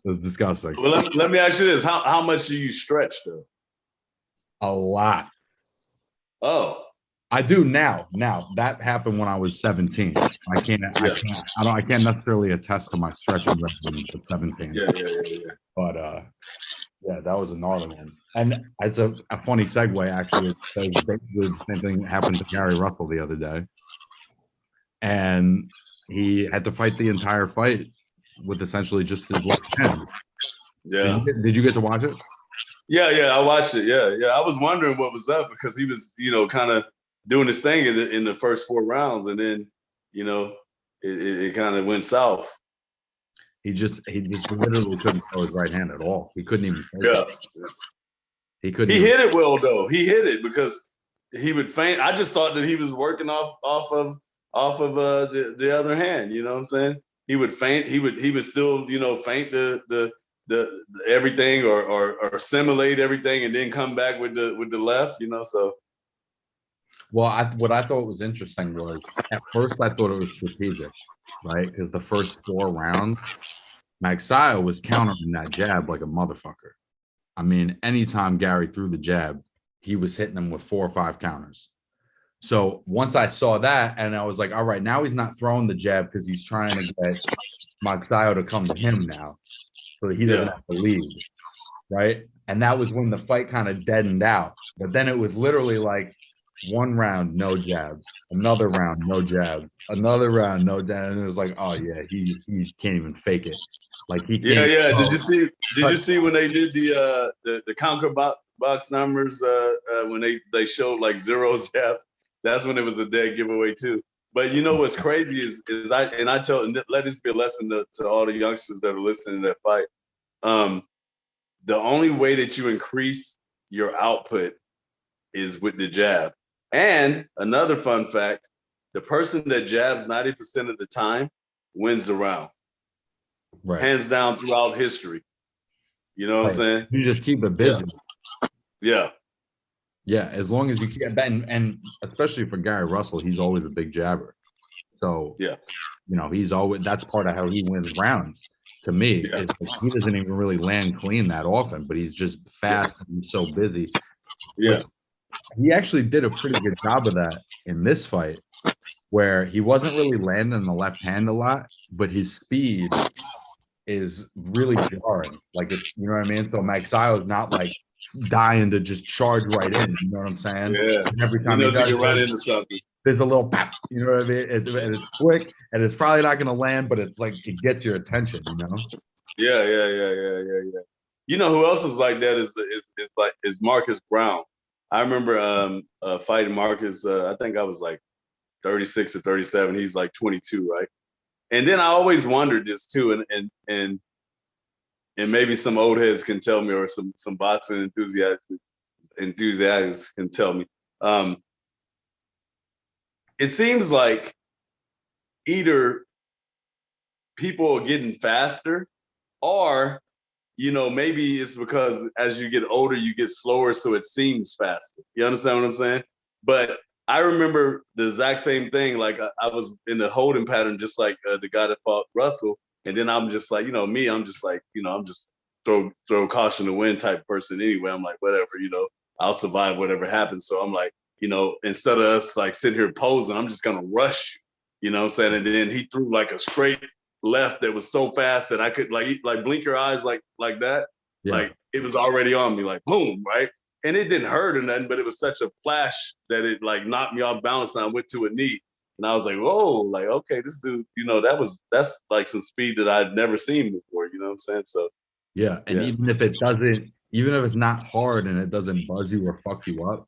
It was disgusting. well, let me ask you this: how much do you stretch though? A lot. Oh, I do now. Now that happened when I was 17. So yeah, I can't necessarily attest to my stretching regimen at 17. yeah. But yeah, that was a gnarly one. And it's a funny segue actually. Because basically the same thing happened to Gary Russell the other day. And he had to fight the entire fight with essentially just his left hand. Yeah. Did you get to watch it? Yeah. I watched it. Yeah. I was wondering what was up because he was, kind of doing his thing in the first 4 rounds, and then, you know, it kind of went south. He just literally couldn't throw his right hand at all. He couldn't even fake Yeah. it. He couldn't He even. hit it well though. He hit it because he would feint. I just thought that he was working off of the other hand. You know what I'm saying? He would feint. He would still feint the everything or simulate everything and then come back with the left. So Well, what I thought was interesting was at first I thought it was strategic, right? Because the first 4 rounds, Magsayo was countering that jab like a motherfucker. I mean, anytime Gary threw the jab, he was hitting him with 4 or 5 counters. So once I saw that, and I was like, all right, now he's not throwing the jab because he's trying to get Magsayo to come to him now, so that he doesn't yeah, have to lead, right? And that was when the fight kind of deadened out. But then it was literally like 1 round, no jabs, another round, no jabs, another round, no jabs. And it was like, oh yeah, he can't even fake it. Like he can't. yeah. Did Oh, you see? Did you touch. see when they did the conquer box numbers when they showed like zeros jabs? That's when it was a dead giveaway too. But you know what's crazy is I tell, and let this be a lesson to all the youngsters that are listening to that fight. Um, the only way that you increase your output is with the jab. And another fun fact: the person that jabs 90% of the time wins the round, Right. hands down throughout history. You know what I'm Right. saying? You just keep it Yeah, busy. yeah, Yeah, as long as you keep and especially for Gary Russell, he's always a big jabber. So, yeah, he's always that's part of how he wins rounds. To me, yeah, is like he doesn't even really land clean that often, but he's just yeah, fast and he's so busy, yeah, which he actually did a pretty good job of that in this fight, where he wasn't really landing the left hand a lot, but his speed is really jarring. Like it's, you know what I mean? So Magsayo is not like dying to just charge right in. You know what I'm saying? yeah. And every He time he knows he does, can run into something. there's a little pap. You know what I mean? And it's quick, and it's probably not going to land, but it's like it gets your attention. Yeah. You know who else is like that is Marcus Brown. I remember fighting Marcus. I think I was like 36 or 37. He's like 22, right? And then I always wondered this too, and maybe some old heads can tell me, or some boxing enthusiasts can tell me. It seems like either people are getting faster, or maybe it's because as you get older, you get slower, so it seems faster. You understand what I'm saying? But I remember the exact same thing. Like I was in the holding pattern, just like the guy that fought Russell, and then I'm just like, me, I'm just like, I'm just throw caution to wind type person anyway. I'm like, whatever, I'll survive whatever happens. So I'm like, instead of us like sitting here posing, I'm just gonna rush you. You know what I'm saying? And then he threw like a straight left that was so fast that I could like blink your eyes like that. Yeah, Like it was already on me, like boom, right? And it didn't hurt or nothing, but it was such a flash that it like knocked me off balance and I went to a knee. And I was like, whoa, like, okay, this dude, that's like some speed that I'd never seen before, you know what I'm saying? So yeah. And yeah. even if it doesn't, even if it's not hard and it doesn't buzz you or fuck you up,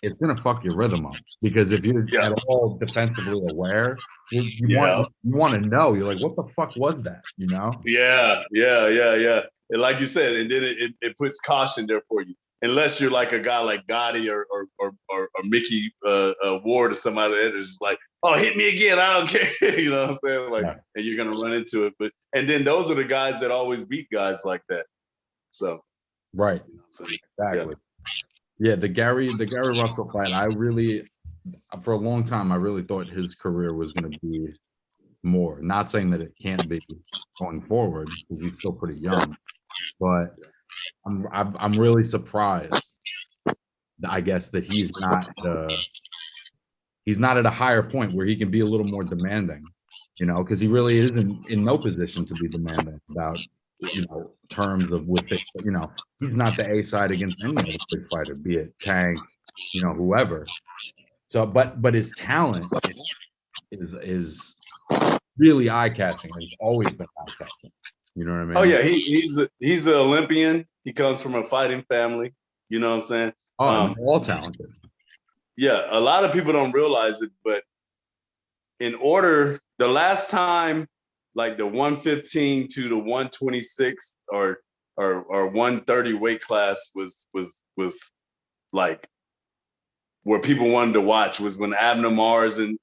it's gonna fuck your rhythm up. Because if you're Yeah, at all defensively aware, yeah, you want to know. You're like, what the fuck was that? You know? yeah. And like you said, and then it puts caution there for you. Unless you're like a guy like Gotti or Mickey Ward or somebody that is like, oh, hit me again, I don't care. You know what I'm saying? Like, Yeah. and you're gonna run into it. But and then those are the guys that always beat guys like that. So, Right. you know what I'm saying? Yeah, Exactly. Yeah, the Gary Russell fight, I really for a long time I really thought his career was going to be more. Not saying that it can't be going forward because he's still pretty yeah, young, but I'm really surprised. I guess that he's not at a higher point where he can be a little more demanding, because he really is in no position to be demanding about terms of with it. He's not the A side against any other big fighter, be it Tank, whoever. So, but his talent is really eye catching. It's always been eye catching. You know what I Oh mean? yeah, he's an Olympian. He comes from a fighting family. You know what I'm saying? Oh, and they're all talented. Yeah, a lot of people don't realize it, but in order, the last time, like the 115 to the 126 or 130 weight class was like where people wanted to watch was when Abner Mars and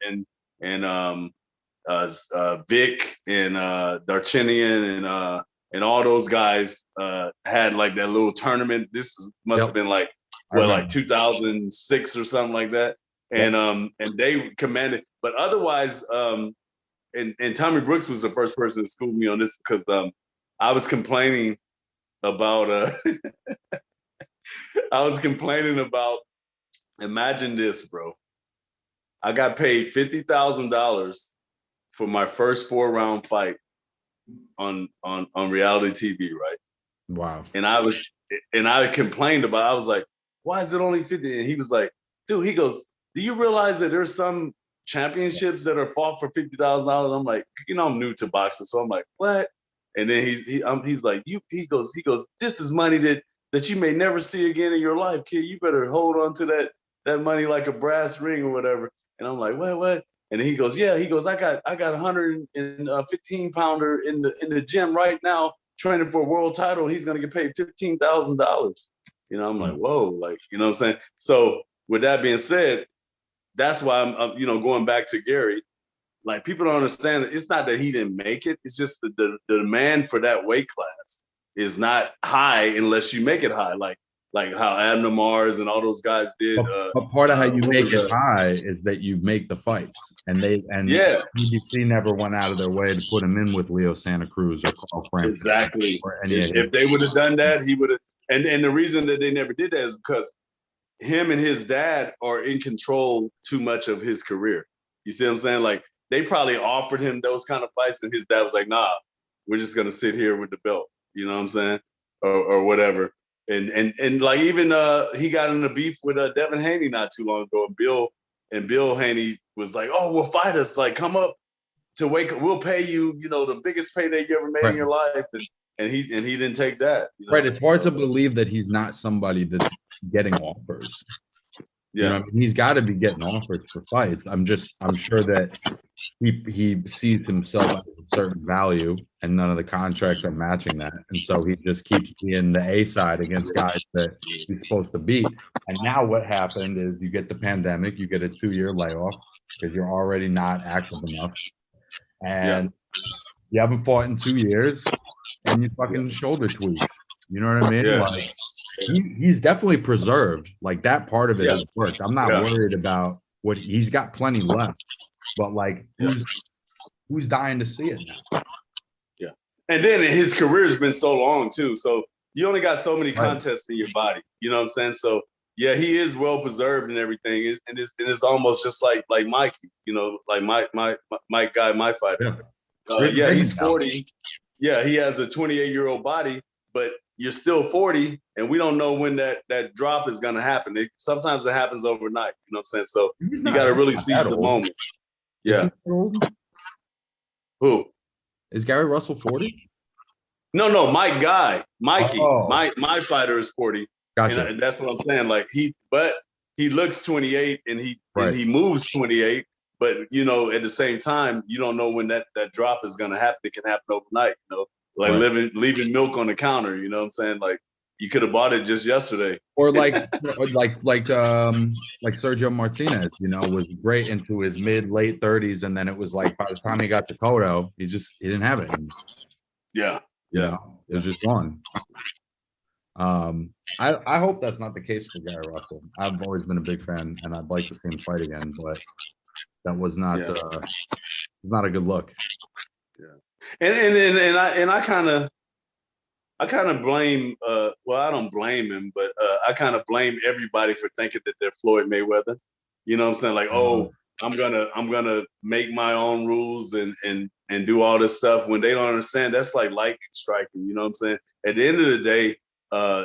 Vic and Darchinian and all those guys had like that little tournament. This must have Yep, been like I what, like remember. 2006 or something like that. Yep. And they commanded, but otherwise, and Tommy Brooks was the first person to school me on this because I was complaining about I was complaining about, imagine this, bro. I got paid $50,000 for my first 4 round fight on reality TV, right? Wow. And I complained about it. I was like, why is it only 50? And he was like, dude, he goes, do you realize that there's some championships that are fought for $50,000? I'm like, I'm new to boxing, so I'm like, what? And then he's like, he goes, this is money that you may never see again in your life, kid. You better hold on to that money like a brass ring or whatever. And I'm like, what? And he goes, yeah. He goes, I got 115 pounder in the gym right now training for a world title. And he's gonna get paid $15,000. I'm like, whoa, like, you know what I'm saying? So with that being said, that's why I'm going back to Gary. Like, people don't understand that it's not that he didn't make it. It's just the demand for that weight class is not high unless you make it high. Like how Abner Mars and all those guys did. But part of how you What make was it high is that you make the fights, and Yeah, BBC never went out of their way to put him in with Leo Santa Cruz or Carl Frampton exactly. or any of If his. they would have done that, he would have. And the reason that they never did that is because him and his dad are in control too much of his career. You see what I'm saying? Like, they probably offered him those kind of fights, and his dad was like, "Nah, we're just gonna sit here with the belt." You know what I'm saying? Or whatever. And like, even he got in a beef with Devin Haney not too long ago, and Bill Haney was like, "Oh, well, fight us. Like, come up to wake. We'll pay you. The biggest payday you ever made in Right. your life." And he didn't take that. Right. It's hard to believe that he's not somebody that's getting offers. Yeah, He's got to be getting offers for fights. I'm sure that he sees himself at a certain value, and none of the contracts are matching that, and so he just keeps being the A side against guys that he's supposed to beat. And now what happened is you get the pandemic, you get a 2-year layoff because you're already not active enough, yeah, and you haven't fought in 2 years, and you fucking shoulder tweaks. You know what I mean? yeah, Like he's definitely preserved. Like that part of it yeah, has worked. I'm not yeah, worried about what he's got plenty left, but like yeah. who's dying to see it now? Yeah. And then his career's been so long too. So you only got so many Right. contests in your body. You know what I'm saying? So yeah, he is well preserved and everything. And it's almost just like Mikey, like my guy, my fighter. Yeah. You're Yeah, big he's now. 40. Yeah, he has a 28-year-old body, but you're still 40, and we don't know when that drop is gonna happen. Sometimes it happens overnight. You know what I'm saying? So you got to really Not that seize the old. moment. Is he Yeah. that old? Who? Is Gary Russell 40? No, my guy, Mikey, Oh, my fighter is 40, gotcha. and that's what I'm saying. Like but he looks 28, and Right, he moves 28. But at the same time, you don't know when that drop is gonna happen. It can happen overnight. Like right. leaving milk on the counter. You know what I'm saying? Like you could have bought it just yesterday. Or like Sergio Martinez, was great into his late 30s, and then it was like by the time he got to Kodo, he didn't have it anymore. Yeah, You yeah, know, it yeah, was just gone. I hope that's not the case for Gary Russell. I've always been a big fan, and I'd like to see him fight again, but that was yeah, not a good look. yeah. And I kind of blame well, I don't blame him, but I kind of blame everybody for thinking that they're Floyd Mayweather. You know what I'm saying? Like, Uh, oh, I'm gonna make my own rules and do all this stuff when they don't understand that's like lightning striking. You know what I'm saying? At the end of the day,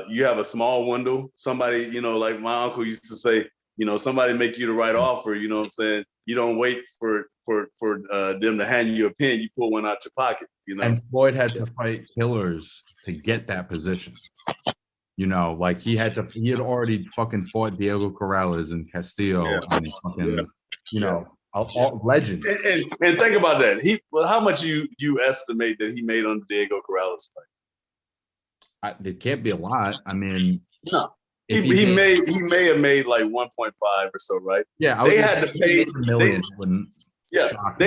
you have a small window. Somebody, like my uncle used to say, somebody make you the right offer. You know what I'm saying? You don't wait for them to hand you a pen. You pull one out your pocket. and Floyd had to fight killers to get that position. Like he had already fucking fought Diego Corrales and Castillo Yeah, and yeah, fucking, yeah. all legends. And think about that. How much you estimate that he made on Diego Corrales fight? It can't be a lot. I mean, No, if he made, he may have made like 1.5 or so, right? yeah, I was They gonna had say to if he pay made a million, it wouldn't yeah shock me.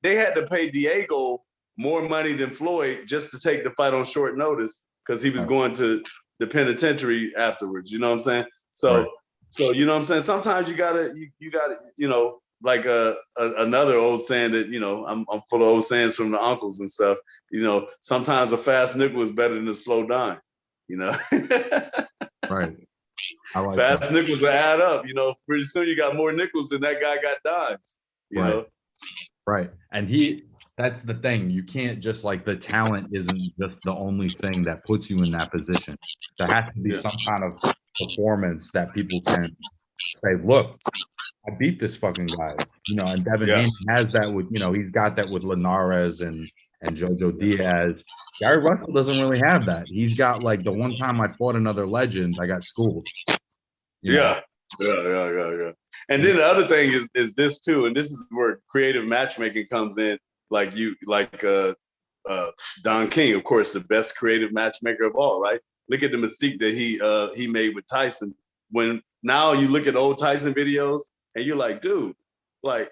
they had to pay Diego more money than Floyd just to take the fight on short notice because he was Right, going to the penitentiary afterwards. You know what I'm saying? right. So you know what I'm saying. Sometimes you gotta like another old saying that I'm full of old sayings from the uncles and stuff. Sometimes a fast nickel is better than a slow dime. You know, Right. I like that. fast nickels will add up. Pretty soon you got more nickels than that guy got dimes. You Right. know. Right. And that's the thing. You can't just like the talent isn't just the only thing that puts you in that position. There has to be Yeah. some kind of performance that people can say, look, I beat this fucking guy. And Devin Yeah. Haney has that with, he's got that with Linares and Jojo Yeah. Diaz. Gary Russell doesn't really have that. He's got like the one time I fought another legend, I got schooled. You know. Yeah. Yeah. And then the other thing is this too, and this is where creative matchmaking comes in. Like Don King, of course, the best creative matchmaker of all, right? Look at the mystique that he made with Tyson. When now you look at old Tyson videos and you're like, dude, like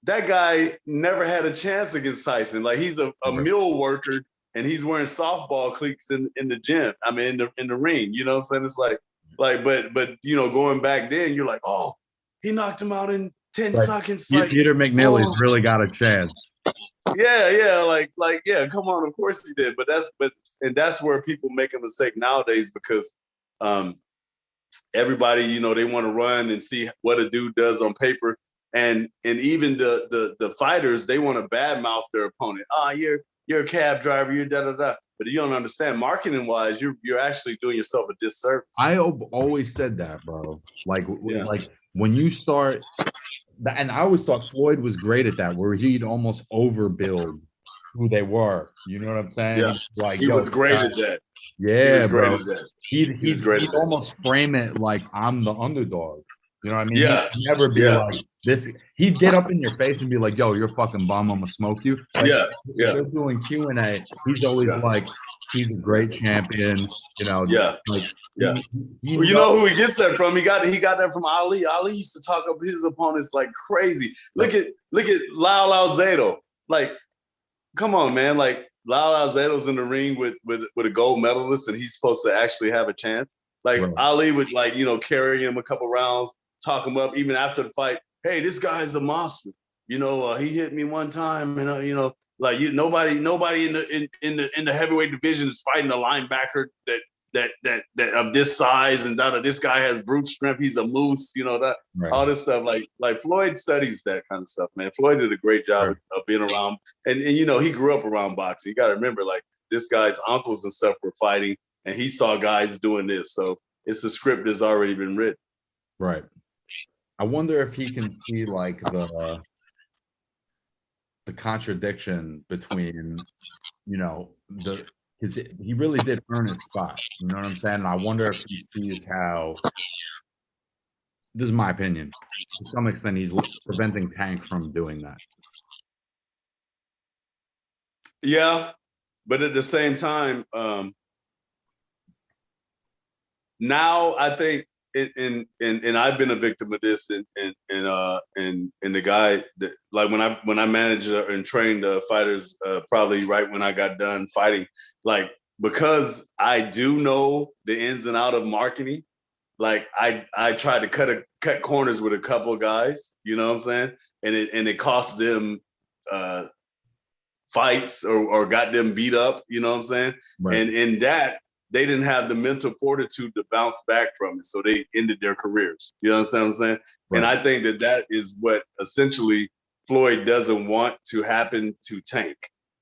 that guy never had a chance against Tyson. Like he's a mill worker and he's wearing softball cleats in the gym. I mean in the ring. You know what I'm saying? It's like but going back then, you're like, oh, he knocked him out in 10 Right. seconds. Like, Peter McNeely's really got a chance. yeah, like yeah, come on, of course he did. But that's where people make a mistake nowadays because everybody, they want to run and see what a dude does on paper. And even the fighters, they want to badmouth their opponent. You're a cab driver, you're da da da. But you don't understand, marketing wise, you're actually doing yourself a disservice. I always said that, bro. Like, Yeah. like when you start, and I always thought Floyd was great at that, where he'd almost overbuild who they were. You know what I'm saying? Yeah. He'd like, He was great at that. He yeah, was great bro. at that. He'd He was great he'd at that. almost frame it like I'm the underdog. You know what I mean? He'd Yeah. never be Yeah. like this. He'd get up in your face and be like, "Yo, you're a fucking bum. I'm gonna smoke you." Like Yeah. if Yeah. they're doing Q&A, he's always Yeah. like, "He's a great champion." Yeah. Like Yeah. he Well, you knows. know who he gets that from? He got that from Ali. Ali used to talk up his opponents like crazy. Look at Lyle Alzado. Like, come on, man. Like Lyle Alzado's in the ring with a gold medalist, and he's supposed to actually have a chance. Like Right. Ali would carry him a couple rounds, talk him up, even after the fight. Hey, this guy's a monster. He hit me one time, and nobody in the heavyweight division is fighting a linebacker that of this size and that this guy has brute strength. He's a moose, that Right. all this stuff. Like Floyd studies that kind of stuff, man. Floyd did a great job of being around, and he grew up around boxing. You got to remember, like this guy's uncles and stuff were fighting, and he saw guys doing this. So it's the script that's already been written. Right. I wonder if he can see like the contradiction between, the because he really did earn his spot. You know what I'm saying? And I wonder if he sees how. This is my opinion. To some extent, he's preventing Tank from doing that. Yeah, but at the same time, now I think, and I've been a victim of this, and the guy that, like when I managed and trained fighters, probably right when I got done fighting, like because I do know the ins and out of marketing, like I tried to cut corners with a couple of guys, you know what I'm saying, and it cost them fights or got them beat up, you know what I'm saying, Right. and in that they didn't have the mental fortitude to bounce back from it. So they ended their careers. You understand what I'm saying? Right. And I think that is what essentially Floyd doesn't want to happen to Tank.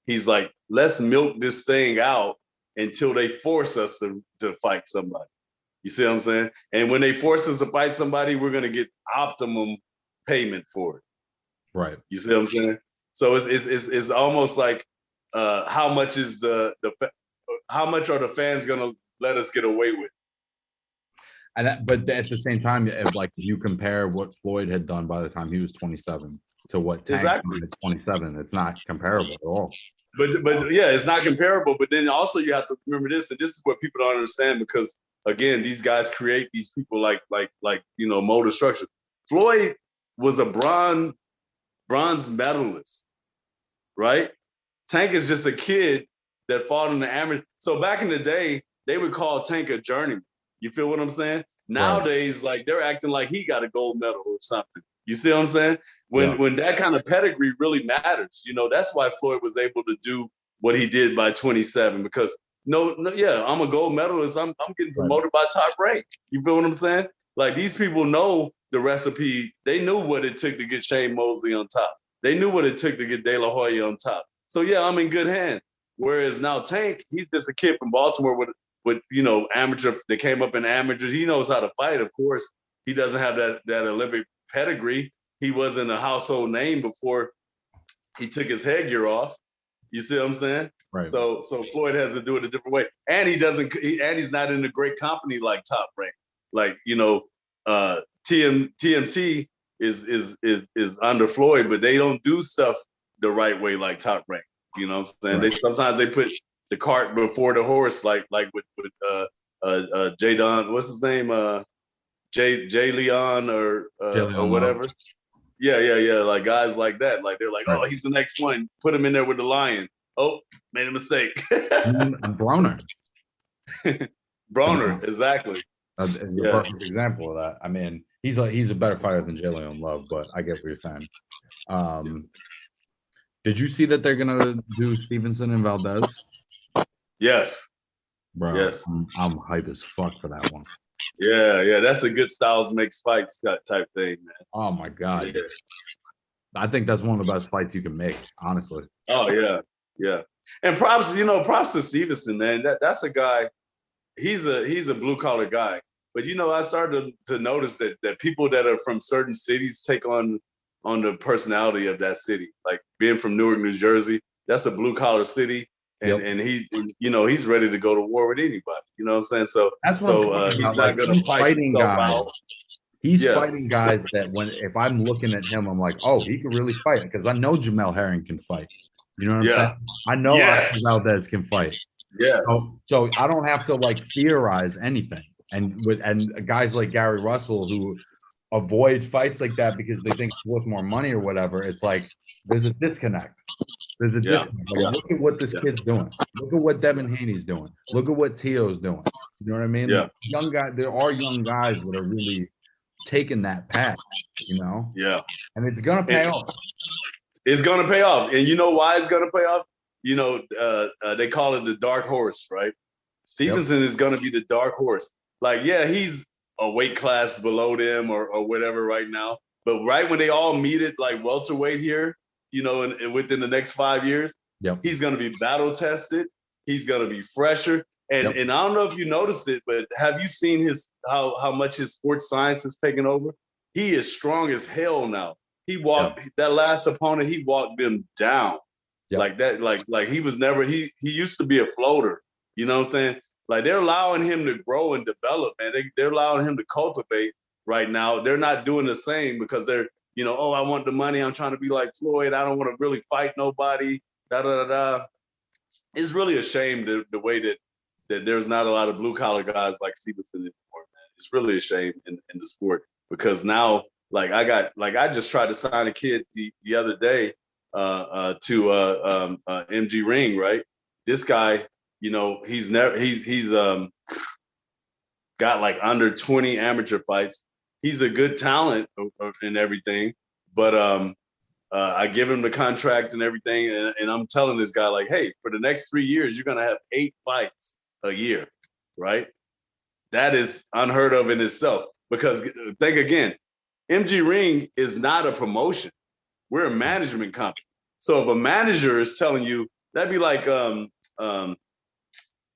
He's like, let's milk this thing out until they force us to fight somebody. You see what I'm saying? And when they force us to fight somebody, we're going to get optimum payment for it. Right. You see what I'm saying? So it's almost like how much is how much are the fans going to let us get away with? And but at the same time, if like you compare what Floyd had done by the time he was 27 to what Tank did at 27, it's not comparable at all. But yeah, it's not comparable. But then also you have to remember this, and this is what people don't understand, because again, these guys create these people like Mo Destruction. Floyd was a bronze medalist, right? Tank is just a kid that fought in the amateur. So back in the day, they would call Tank a journeyman. You feel what I'm saying? Nowadays, like they're acting like he got a gold medal or something. You see what I'm saying? When that kind of pedigree really matters, that's why Floyd was able to do what he did by 27, because I'm a gold medalist. I'm getting promoted by Top Rank. You feel what I'm saying? Like these people know the recipe. They knew what it took to get Shane Mosley on top. They knew what it took to get De La Hoya on top. So yeah, I'm in good hands. Whereas now Tank, he's just a kid from Baltimore with amateur. They came up in amateurs. He knows how to fight. Of course, he doesn't have that Olympic pedigree. He wasn't a household name before he took his headgear off. You see what I'm saying? Right. So Floyd has to do it a different way, and he's not in a great company like Top Rank. Like TMT is under Floyd, but they don't do stuff the right way like Top Rank. You know what I'm saying? Right. Sometimes they put the cart before the horse, like with J Don, what's his name? J Leon or whatever. Yeah. Like guys like that. Like they're like, oh, he's the next one. Put him in there with the lion. Oh, made a mistake. Broner. Broner, exactly. A perfect example of that. I mean, he's a better fighter than J Leon Love, but I get what you're saying. Did you see that they're gonna do Stevenson and Valdez? Yes. Bro, yes. I'm hype as fuck for that one. Yeah. That's a good styles makes fights type thing, man. Oh my god. Yeah. I think that's one of the best fights you can make, honestly. Oh yeah. And props to Stevenson, man. That's a guy. He's a blue collar guy. But I started to notice that people that are from certain cities take on the personality of that city. Like being from Newark, New Jersey, that's a blue collar city. And he's ready to go to war with anybody. You know what I'm saying? So that's he's not going to price himself out. He's fighting guys that if I'm looking at him, I'm like, oh, he can really fight, because I know Jamel Herring can fight. You know what I'm saying? I know Oscar Valdez can fight. Yes. So I don't have to like theorize anything. And guys like Gary Russell who avoid fights like that because they think it's worth more money or whatever, it's like there's a disconnect. There's a disconnect. Like, look at what this kid's doing. Look at what Devin Haney's doing. Look at what Tio's doing. You know what I mean? Yeah. Like, young guy. There are young guys that are really taking that path. Yeah. And it's gonna pay off. It's gonna pay off, and you know why it's gonna pay off? They call it the dark horse, right? Stevenson is gonna be the dark horse. Like, yeah, he's a weight class below them or whatever right now. But right when they all meet at like welterweight here, and within the next 5 years, he's going to be battle tested. He's going to be fresher. And I don't know if you noticed it, but have you seen how much his sports science has taken over? He is strong as hell now. He walked that last opponent. He walked them down like that. Like he was never. He used to be a floater. You know what I'm saying? Like they're allowing him to grow and develop, man. They're allowing him to cultivate right now. They're not doing the same because they're, oh, I want the money. I'm trying to be like Floyd. I don't want to really fight nobody. Da da da da. It's really a shame the way that there's not a lot of blue collar guys like Stevenson anymore, man. It's really a shame in the sport because now, like I just tried to sign a kid the other day to MG Ring, right? This guy, he's got like under 20 amateur fights. He's a good talent and everything, but I give him the contract and everything, and I'm telling this guy like, hey, for the next 3 years, you're gonna have 8 fights a year, right? That is unheard of in itself. Because think again, MG Ring is not a promotion. We're a management company. So if a manager is telling you, that'd be like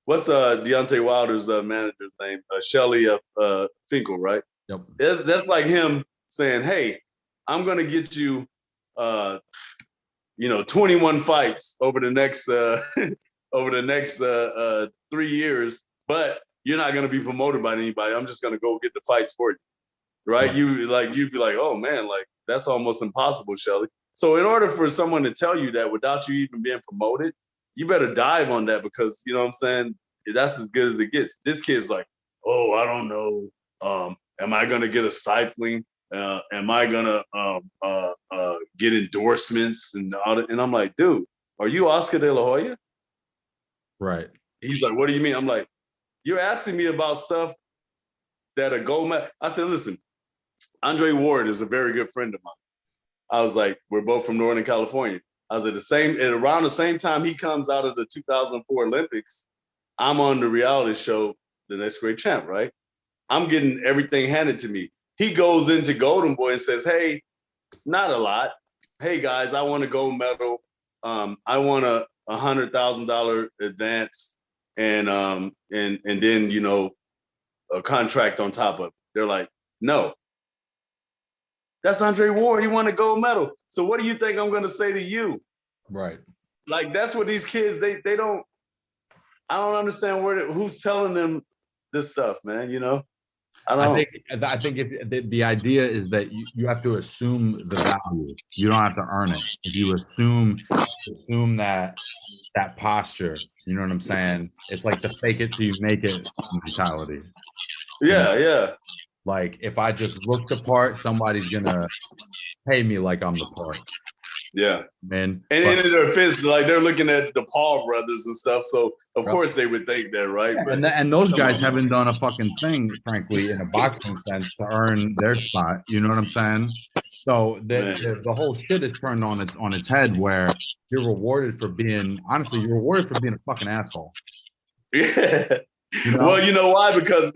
what's Deontay Wilder's manager's name? Shelly Finkel, right? Yep. That's like him saying, hey, I'm gonna get you 21 fights over the next 3 years, but you're not going to be promoted by anybody. I'm just going to go get the fights for you, right? You'd be like, oh man, like that's almost impossible, Shelly. So in order for someone to tell you that without you even being promoted, you better dive on that because you know what I'm saying. That's as good as it gets. This kid's like, oh, I don't know. Am I going to get a stipling? Am I gonna get endorsements and all that? And I'm like, dude, are you Oscar De La Hoya? Right. He's like, what do you mean? I'm like, you're asking me about stuff that a gold medal. I said, listen, Andre Ward is a very good friend of mine. I was like, we're both from Northern California. I was around the same time he comes out of the 2004 Olympics, I'm on the reality show, The Next Great Champ, right? I'm getting everything handed to me. He goes into Golden Boy and says, hey, not a lot. Hey guys, I want a gold medal. I want a $100,000 advance and then, a contract on top of it. They're like, no, that's Andre Ward. He won a gold medal. So what do you think I'm going to say to you? Right. Like, that's what these kids, I don't understand who's telling them this stuff, man, I think the idea is that you have to assume the value. You don't have to earn it. If you assume that posture, you know what I'm saying? It's like the fake it till you make it mentality. Yeah. Like if I just look the part, somebody's gonna pay me like I'm the part. Yeah, man. And in their defense, like they're looking at the Paul brothers and stuff, so of course they would think that, right? Yeah, but, and those guys haven't done a fucking thing, frankly, in a boxing sense, to earn their spot. You know what I'm saying? So the whole shit is turned on its head, where you're rewarded for being a fucking asshole. Yeah. Well, you know why? Because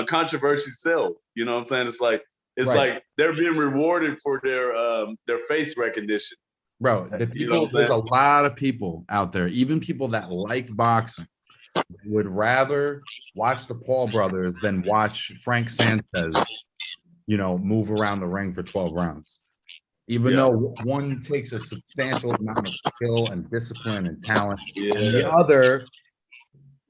controversy sells. You know what I'm saying? It's like they're being rewarded for their face recognition. Bro, there's a lot of people out there, even people that like boxing, would rather watch the Paul brothers than watch Frank Sanchez, move around the ring for 12 rounds. Even though one takes a substantial amount of skill and discipline and talent, and the other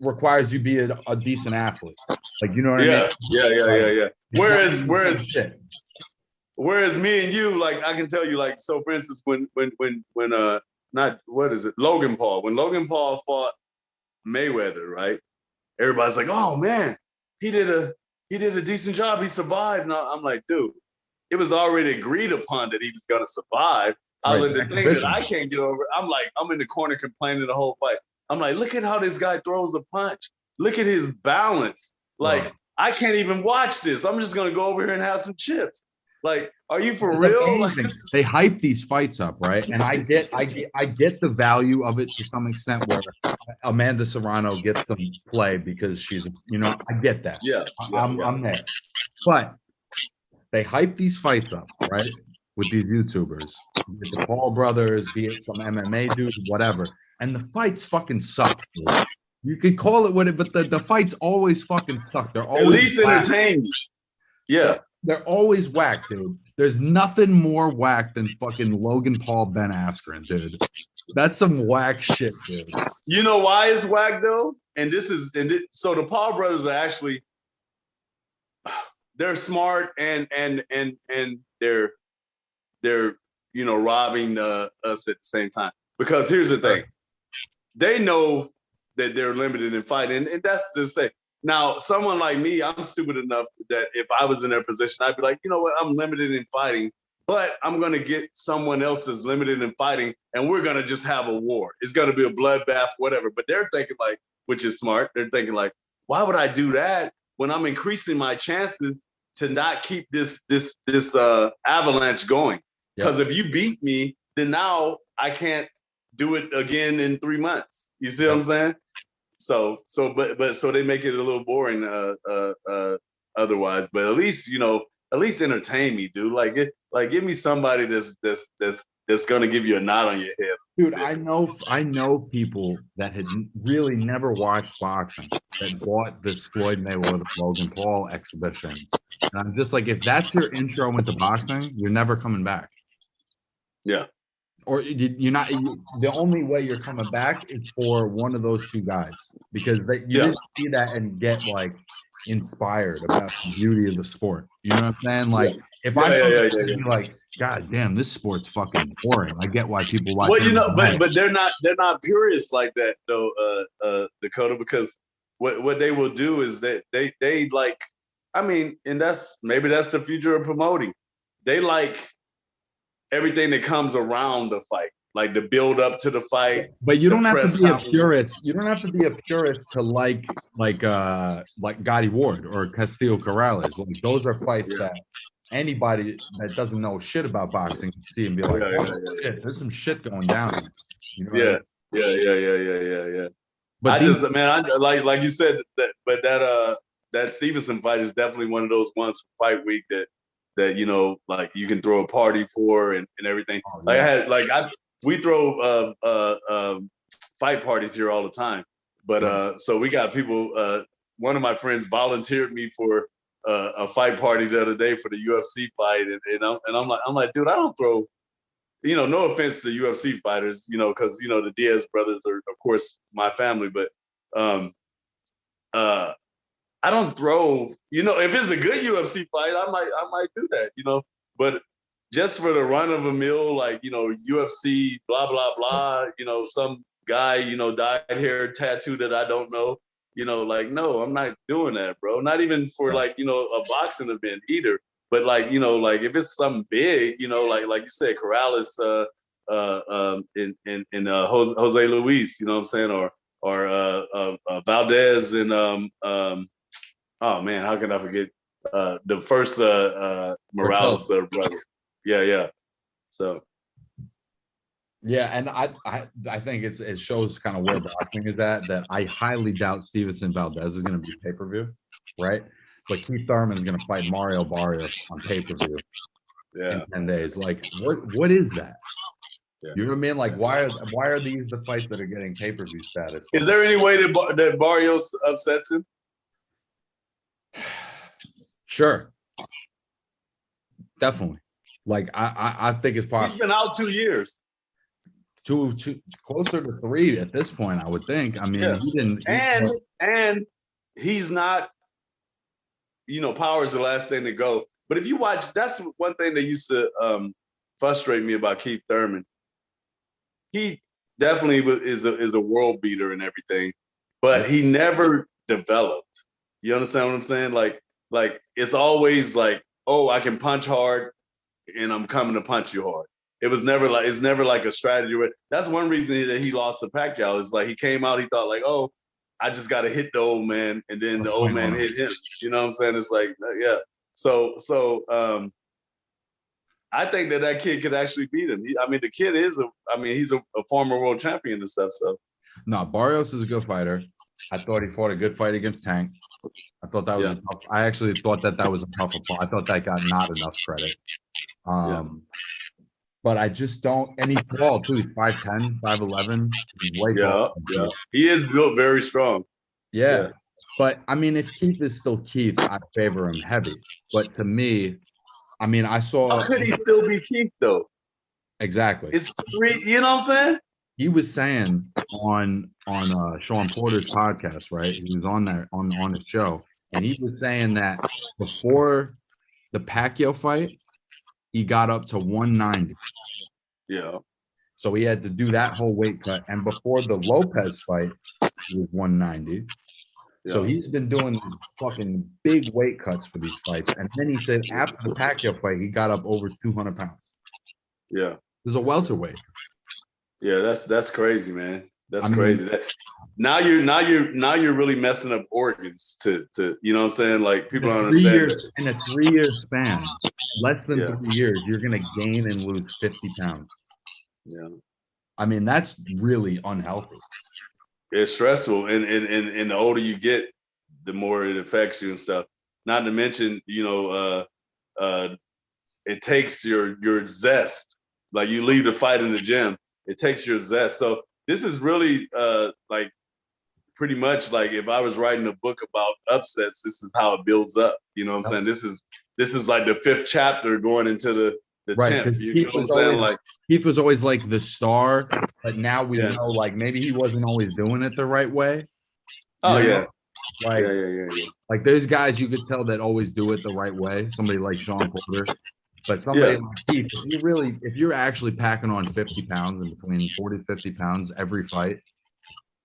requires you be a decent athlete. Like, you know what I mean? Yeah. Whereas me and you, like, I can tell you, like, so for instance, when Logan Paul, when Logan Paul fought Mayweather, right? Everybody's like, oh man, he did a decent job. He survived. And I'm like, dude, it was already agreed upon that he was gonna survive. I was like, the thing that I can't get over, I'm in the corner complaining the whole fight. I'm like, look at how this guy throws a punch. Look at his balance. Like, I can't even watch this. I'm just gonna go over here and have some chips. Like, are you for real? Like, they hype these fights up, right? And I get the value of it to some extent, where Amanda Serrano gets some play because she's, I get that. I'm there. But they hype these fights up, right? With these YouTubers, with the Paul brothers, be it some MMA dude, whatever. And the fights fucking suck, dude. You could call it what it, but the fights always fucking suck. They're always at least entertaining. Yeah. They're always whack, dude. There's nothing more whack than fucking Logan Paul, Ben Askren, dude. That's some whack shit, dude. You know why it's whack though? So the Paul brothers are actually they're smart and they're robbing us at the same time. Because here's the thing, they know that they're limited in fighting, and that's to say. Now, someone like me, I'm stupid enough that if I was in their position, I'd be like, you know what, I'm limited in fighting, but I'm going to get someone else that's limited in fighting, and we're going to just have a war. It's going to be a bloodbath, whatever. But they're thinking like, which is smart, they're thinking like, why would I do that when I'm increasing my chances to not keep this avalanche going? Because if you beat me, then now I can't do it again in 3 months. You see what I'm saying? So they make it a little boring otherwise. But at least entertain me, dude. Like give me somebody that's gonna give you a knot on your head. Dude, I know people that had really never watched boxing that bought this Floyd Mayweather Logan Paul exhibition. And I'm just like, if that's your intro into boxing, you're never coming back. Yeah. Or you're not. The only way you're coming back is for one of those two guys, because you didn't see that and get like inspired about the beauty of the sport. You know what I'm saying? Like if I be like, God damn, this sport's fucking boring. I get why people watch. Well, but they're not purists like that though, Dakota, because what they will do is that they like. I mean, and that's the future of promoting. They like everything that comes around the fight, like the build up to the fight. But you don't have to be a purist. You don't have to be a purist to like Gotti Ward or Castillo Corrales. Like those are fights that anybody that doesn't know shit about boxing can see and be like, shit, there's some shit going down. You know yeah. But I like you said that Stevenson fight is definitely one of those ones for fight week that like you can throw a party for and everything. We throw fight parties here all the time. But so we got people. One of my friends volunteered me for a fight party the other day for the UFC fight, and I'm like, dude, I don't throw. No offense to UFC fighters, because the Diaz brothers are of course my family, but I don't throw, if it's a good UFC fight, I might do that, but just for the run of a mill, like, UFC, blah, blah, blah, some guy, dyed hair tattoo that I don't know, no, I'm not doing that, bro. Not even for like, a boxing event either. But like, like if it's something big, like you said, Corrales, in Jose Luis, you know what I'm saying? Or Valdez and, oh man, how can I forget the first Morales brother? Yeah. So. Yeah, and I think it shows kind of where boxing is at. That I highly doubt Stevenson Valdez is going to be pay-per-view, right? But Keith Thurman is going to fight Mario Barrios on pay-per-view in 10 days. Like, what is that? Yeah. You know what I mean? Like, why are these the fights that are getting pay-per-view status? Is there any way that Barrios upsets him? Sure, definitely. Like I think it's possible. He's been out 2 years. Two closer to 3 at this point, I would think. I mean, he didn't. And he's not. Power is the last thing to go. But if you watch, that's one thing that used to frustrate me about Keith Thurman. He definitely is a world beater and everything, but he never developed. You understand what I'm saying? Like it's always like, oh, I can punch hard, and I'm coming to punch you hard. It's never like a strategy. That's one reason that he lost to Pacquiao. Is like he came out, he thought like, oh, I just got to hit the old man, and then the old man hit him. You know what I'm saying? It's like, yeah. So I think that kid could actually beat him. The kid he's a former world champion and stuff. So no, Barrios is a good fighter. I thought he fought a good fight against Tank. I thought that was I actually thought that was a tough fight. I thought that got not enough credit. But I just don't. And he's tall too. He's 5'10", 5'11". Yeah. He is built very strong. Yeah. But I mean, if Keith is still Keith, I favor him heavy. But to me, I mean, I saw. How could he still be Keith though? Exactly. It's 3. You know what I'm saying? he was saying on Sean Porter's podcast, right? He was on there on his show, and he was saying that before the Pacquiao fight, he got up to 190. Yeah. So he had to do that whole weight cut. And before the Lopez fight, he was 190. So Yeah. he's been doing these fucking big weight cuts for these fights. And then he said after the Pacquiao fight, he got up over 200 pounds. Yeah. There's a welterweight. Yeah, that's crazy, man. That's crazy. Now you're really messing up organs to you know what I'm saying? Like people don't understand that. In a 3-year span, less than 3 years, you're gonna gain and lose 50 pounds. Yeah. I mean, that's really unhealthy. It's stressful, and the older you get, the more it affects you and stuff. Not to mention, it takes your zest. Like you leave the fight in the gym, it takes your zest. So this is really like pretty much like if I was writing a book about upsets, this is how it builds up. You know what I'm saying? This is like the 5th chapter going into the 10th. You know what I'm saying? Like Keith was always like the star, but now we know like maybe he wasn't always doing it the right way. Oh yeah. Like, like there's guys you could tell that always do it the right way. Somebody like Sean Porter. But somebody like Keith, if you're actually packing on 50 pounds and between 40 to 50 pounds every fight,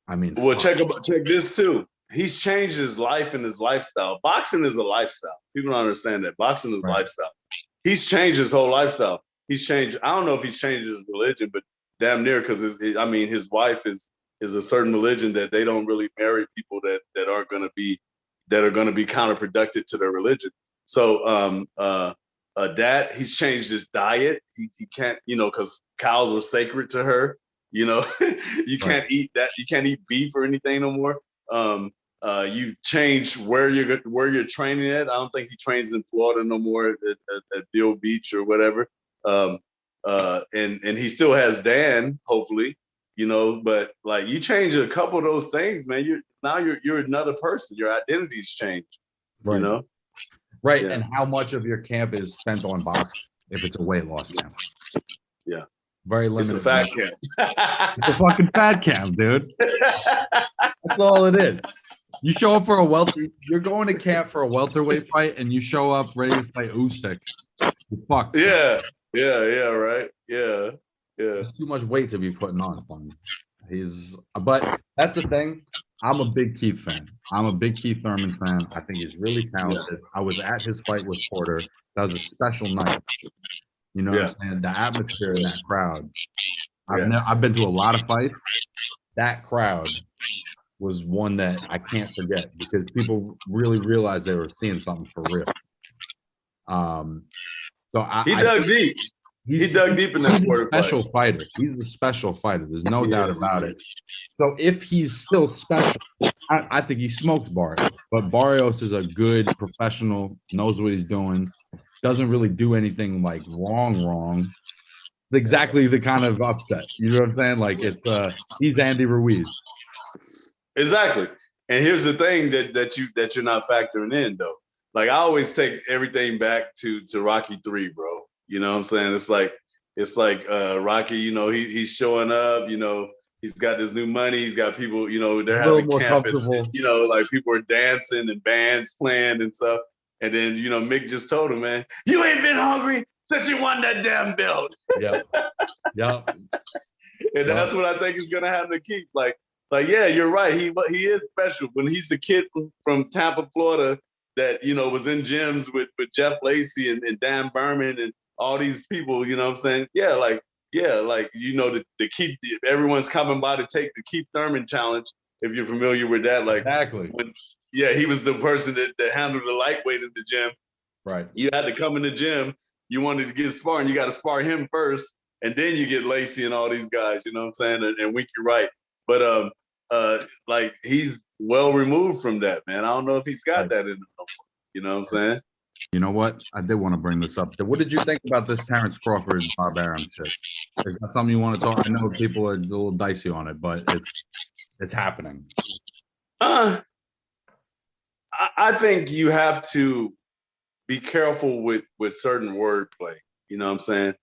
I mean, well, check this too. He's changed his life and his lifestyle. Boxing is a lifestyle. People don't understand that. Boxing is lifestyle. He's changed his whole lifestyle. He's changed. I don't know if he's changed his religion, but damn near, because his wife is a certain religion that they don't really marry people that are going to be counterproductive to their religion. So that he's changed his diet. He can't, because cows are sacred to her. You can't eat that. You can't eat beef or anything no more. You've changed where you're training at. I don't think he trains in Florida no more at Deal Beach or whatever. And he still has Dan, hopefully, but like you change a couple of those things, man. You're another person. Your identity's changed. Right. Right. Yeah. And how much of your camp is spent on boxing if it's a weight loss camp? Yeah. Very limited. It's a fat camp. It's a fucking fat camp, dude. That's all it is. You show up for you're going to camp for a welterweight fight and you show up ready to fight Usyk. Fuck. Yeah. Right. Yeah. There's too much weight to be putting on for him. But that's the thing. I'm a big Keith fan. I'm a big Keith Thurman fan. I think he's really talented. I was at his fight with Porter. That was a special night. You know what I'm saying? The atmosphere in that crowd. I've been to a lot of fights. That crowd was one that I can't forget because people really realized they were seeing something for real. He dug deep. He dug deep in that Porter fight. Special fighter. He's a special fighter. There's no doubt about it. So if he's still special, I think he smokes Barrios. But Barrios is a good professional, knows what he's doing, doesn't really do anything like wrong. It's exactly the kind of upset. You know what I'm saying? Like he's Andy Ruiz. Exactly. And here's the thing that you're not factoring in though. Like I always take everything back to Rocky 3, bro. You know what I'm saying? It's like Rocky, he's showing up, he's got this new money, he's got people, they're having camp and, like people are dancing and bands playing and stuff. And then, Mick just told him, man, you ain't been hungry since you won that damn belt. Yeah. And that's what I think is gonna happen to Keith. Like, yeah, you're right. He is special. When he's the kid from Tampa, Florida, that was in gyms with Jeff Lacey and Dan Berman and all these people. You know what I'm saying? Yeah, the Keith. Everyone's coming by to take the Keith Thurman challenge. If you're familiar with that, like exactly. He was the person that handled the lightweight in the gym. Right. You had to come in the gym. You wanted to get sparring. You got to spar him first, and then you get Lacey and all these guys. You know what I'm saying? And Wink, you're right. But like he's well removed from that, man. I don't know if he's got that in him no more. You know what I'm saying? You know what? I did want to bring this up. What did you think about this Terrence Crawford Bob Arum shit? Is that something you want to talk? I know people are a little dicey on it, but it's happening. I think you have to be careful with certain wordplay. You know what I'm saying?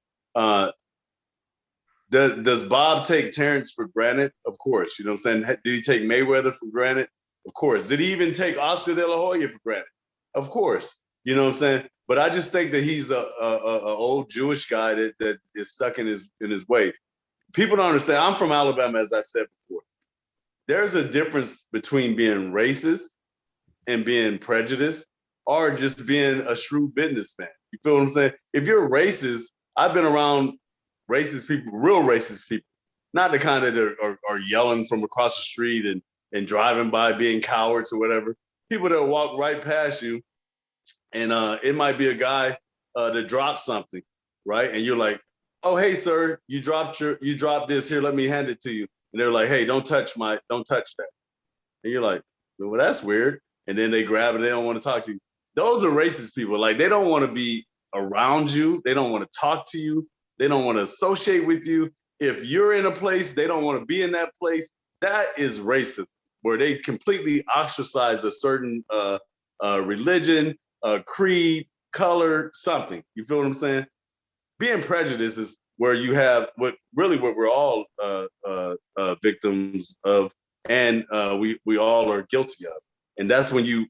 Does Bob take Terrence for granted? Of course. You know what I'm saying? Did he take Mayweather for granted? Of course. Did he even take Oscar De La Hoya for granted? Of course. You know what I'm saying? But I just think that he's a old Jewish guy that is stuck in his ways. People don't understand. I'm from Alabama, as I've said before. There's a difference between being racist and being prejudiced, or just being a shrewd businessman. You feel what I'm saying? If you're racist, I've been around racist people, real racist people, not the kind that are yelling from across the street and driving by being cowards or whatever. People that walk right past you, and it might be a guy that dropped something, right? And you're like, "Oh, hey, sir, you dropped this here. Let me hand it to you." And they're like, "Hey, don't touch that." And you're like, "Well, that's weird." And then they grab it. They don't want to talk to you. Those are racist people. Like, they don't want to be around you. They don't want to talk to you. They don't want to associate with you. If you're in a place, they don't want to be in that place. That is racism, where they completely ostracize a certain religion, creed, color, something. You feel what I'm saying? Being prejudiced is where you have what we're all victims of, and we all are guilty of. And that's when you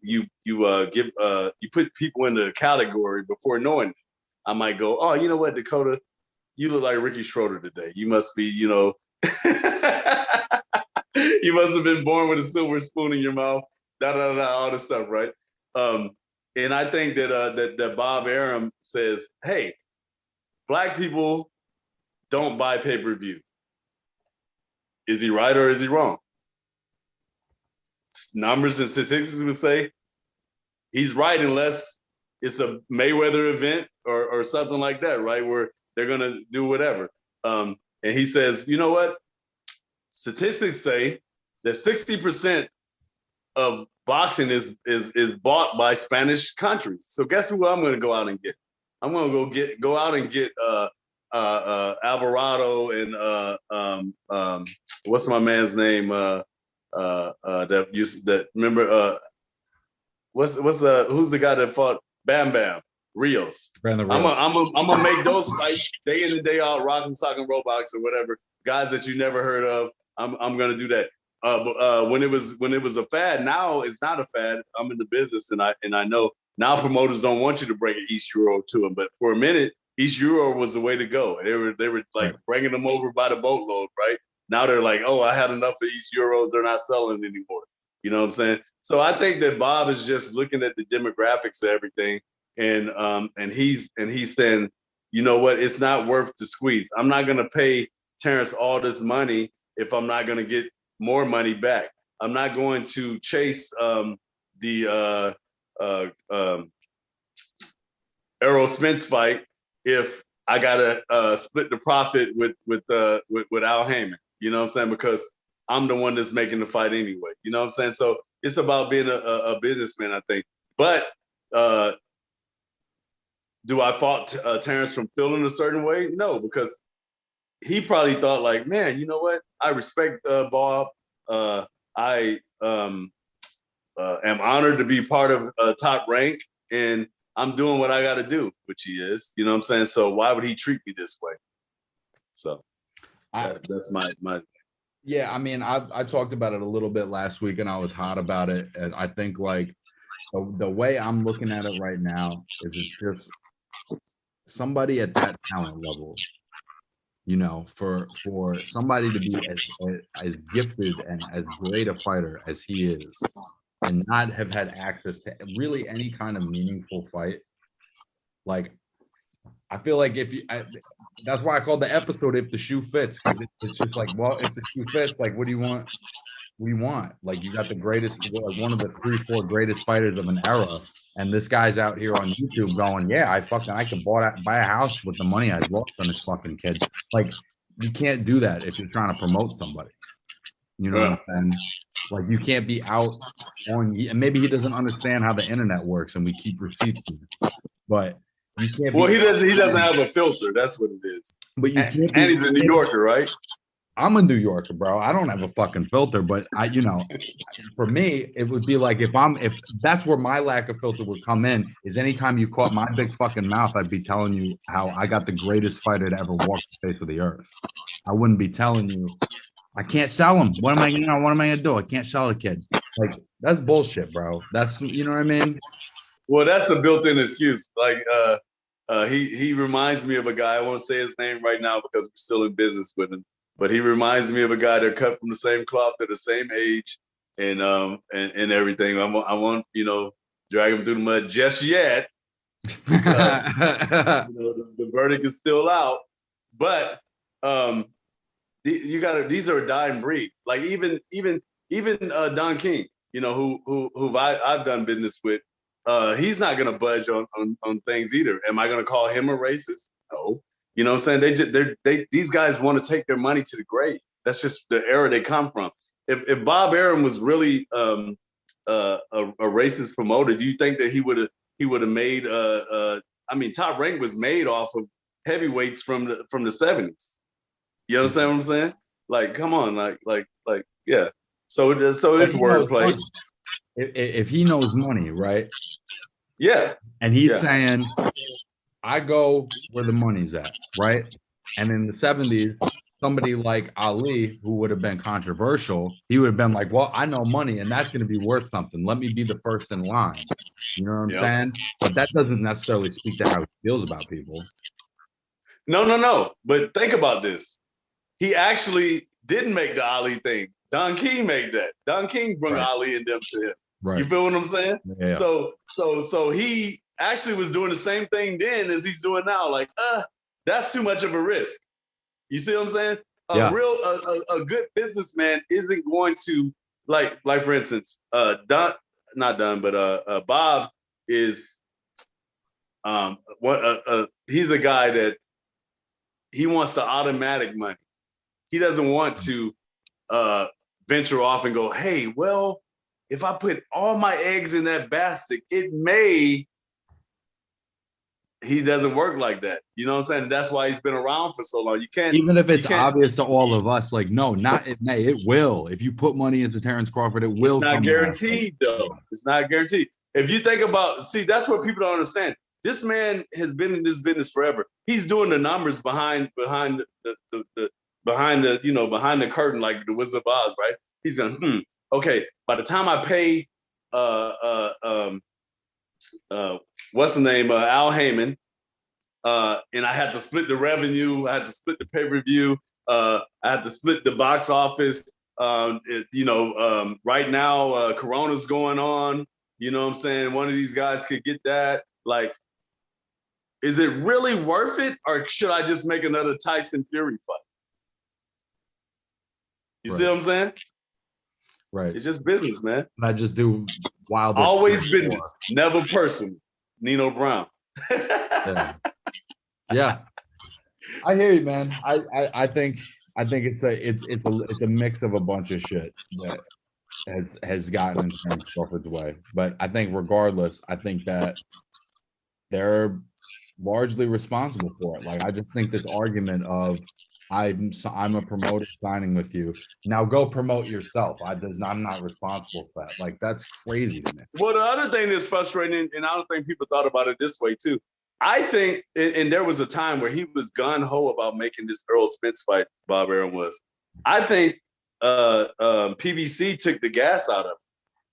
put people into a category before knowing it. I might go, "Oh, you know what, Dakota? You look like Ricky Schroeder today. You must be, you know, you must have been born with a silver spoon in your mouth." All this stuff, right? And I think that Bob Arum says, "Hey, Black people don't buy pay-per-view." Is he right or is he wrong? Numbers and statistics would say he's right, unless it's a Mayweather event or something like that, right? Where they're going to do whatever. And he says, you know what? Statistics say that 60% of boxing is bought by Spanish countries. So guess who I'm going to go out and get? I'm going to go out and get Alvarado and what's my man's name? Remember who's the guy that fought Bam Bam? Rios. I'm gonna make those fights day in and day out, rocking, talking robots or whatever, guys that you never heard of. I'm gonna do that. But when it was a fad, now it's not a fad. I'm in the business, and I know now promoters don't want you to bring an East Euro to them, but for a minute, East Euro was the way to go. They were like bringing them over by the boatload, right? Now they're like, "Oh, I had enough of East Euros. They're not selling anymore." You know what I'm saying? So I think that Bob is just looking at the demographics of everything. And he's saying, you know what? It's not worth the squeeze. I'm not going to pay Terrence all this money if I'm not going to get more money back. I'm not going to chase the Errol Spence fight if I got to split the profit with Al Heyman. You know what I'm saying? Because I'm the one that's making the fight anyway. You know what I'm saying? So it's about being a businessman, I think. But do I fault Terrence from feeling a certain way? No, because he probably thought like, man, you know what? I respect Bob. I am honored to be part of Top Rank, and I'm doing what I got to do, which he is. You know what I'm saying? So why would he treat me this way? So that's my. Yeah, I mean, I talked about it a little bit last week, and I was hot about it. And I think like the way I'm looking at it right now is it's just somebody at that talent level, you know, for somebody to be as gifted and as great a fighter as he is, and not have had access to really any kind of meaningful fight. Like, I feel like that's why I called the episode "If the Shoe Fits," because it's just like, well, if the shoe fits, like, what do you want? What do you want? Like, you got the greatest, like one of the 3-4 greatest fighters of an era, and this guy's out here on YouTube going, yeah, I can buy a house with the money I lost on this fucking kid. Like, you can't do that if you're trying to promote somebody. You know what I'm saying? Like, you can't be out on, and maybe he doesn't understand how the internet works, and we keep receipts, but you can't. Well, he doesn't have a filter. That's what it is. But you can't. And he's a New Yorker, right? I'm a New Yorker, bro. I don't have a fucking filter, but for me, it would be like if that's where my lack of filter would come in, is anytime you caught my big fucking mouth, I'd be telling you how I got the greatest fighter to ever walk the face of the earth. I wouldn't be telling you I can't sell him. What am I gonna do? I can't sell a kid. Like that's bullshit, bro. That's you know what I mean? Well, that's a built-in excuse. Like he reminds me of a guy. I won't say his name right now because we're still in business with him. But he reminds me of a guy that cut from the same cloth, they're the same age, and everything. I won't drag him through the mud just yet because the verdict is still out. But these are a dying breed. Like even Don King, who I've done business with. He's not gonna budge on things either. Am I gonna call him a racist? No. You know what I'm saying? These guys want to take their money to the grave. That's just the era they come from. If Bob Arum was really a racist promoter, do you think that he would have made Top Rank was made off of heavyweights from the 70s. You understand what I'm saying? Like, come on, like, yeah. So it's wordplay. If he knows money, right? Yeah. And he's saying, I go where the money's at, right? And in the 70s, somebody like Ali, who would have been controversial, he would have been like, well, I know money and that's going to be worth something. Let me be the first in line. You know what I'm saying? But that doesn't necessarily speak to how he feels about people. No. But think about this. He actually didn't make the Ali thing. Don King made that. Don King brought Ali and them to him. Right. You feel what I'm saying? Yeah. So he actually was doing the same thing then as he's doing now. Like, that's too much of a risk. You see what I'm saying? A good businessman isn't going to like for instance, Bob is he's a guy that he wants the automatic money. He doesn't want to venture off and go, hey, well, if I put all my eggs in that basket, it may. He doesn't work like that. You know what I'm saying? That's why he's been around for so long. You can't. Even if it's obvious to all of us, like, no, not it may, it will. If you put money into Terrence Crawford, it will. It's not guaranteed, though. It's not guaranteed. If you think about, that's what people don't understand. This man has been in this business forever. He's doing the numbers behind the curtain, like the Wizard of Oz, right? He's going, okay, by the time I pay what's the name, Al Heyman, and I had to split the revenue, I had to split the pay-per-view, I had to split the box office. Right now, Corona's going on. You know what I'm saying? One of these guys could get that. Like, is it really worth it, or should I just make another Tyson Fury fight? You see what I'm saying? Right. It's just business, man. I just do wild. Always business, never personal. Nino Brown. Yeah. I hear you, man. I think it's a mix of a bunch of shit that has gotten in Terrence Crawford's way. But I think regardless, I think that they're largely responsible for it. Like, I just think this argument of I'm a promoter signing with you. Now go promote yourself. I'm not responsible for that. Like, that's crazy to me. Well, the other thing that's frustrating, and I don't think people thought about it this way too. I think, and there was a time where he was gun-ho about making this Earl Spence fight, Bob Arum was. I think PBC took the gas out of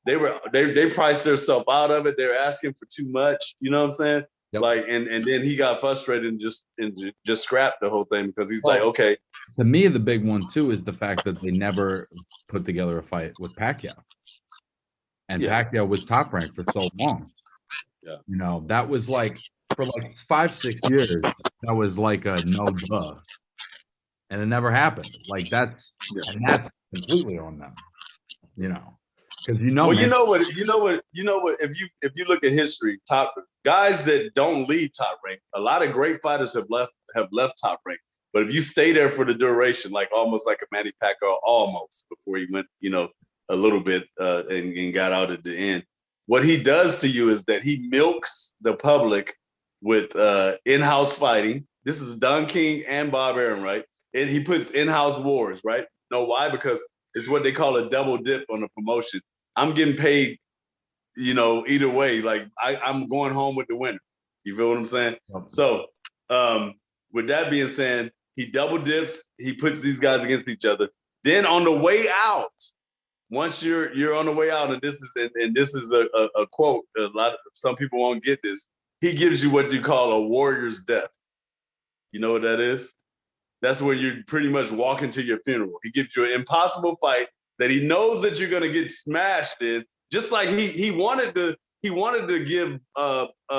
it. They priced themselves out of it. They were asking for too much. You know what I'm saying? Yep. Like, and then he got frustrated and just scrapped the whole thing because he's like, okay. To me, the big one too is the fact that they never put together a fight with Pacquiao, and Pacquiao was Top Rank for so long. Yeah, that was like for like 5-6 years. That was like a no duh, and it never happened. Like that's completely on them. Because well, you know what? If you look at history, top guys that don't leave Top Rank, a lot of great fighters have left Top Rank. But if you stay there for the duration, like almost like a Manny Pacquiao, almost before he went, a little bit and got out at the end. What he does to you is that he milks the public with in-house fighting. This is Don King and Bob Arum, right? And he puts in-house wars, right? Know why? Because it's what they call a double dip on a promotion. I'm getting paid, either way. Like I'm going home with the winner. You feel what I'm saying? Okay. So with that being said, He double dips. He puts these guys against each other. Then on the way out, once you're on the way out, and this is a quote. Some people won't get this. He gives you what you call a warrior's death. You know what that is? That's where you pretty much walk into your funeral. He gives you an impossible fight that he knows that you're gonna get smashed in. Just like he wanted to give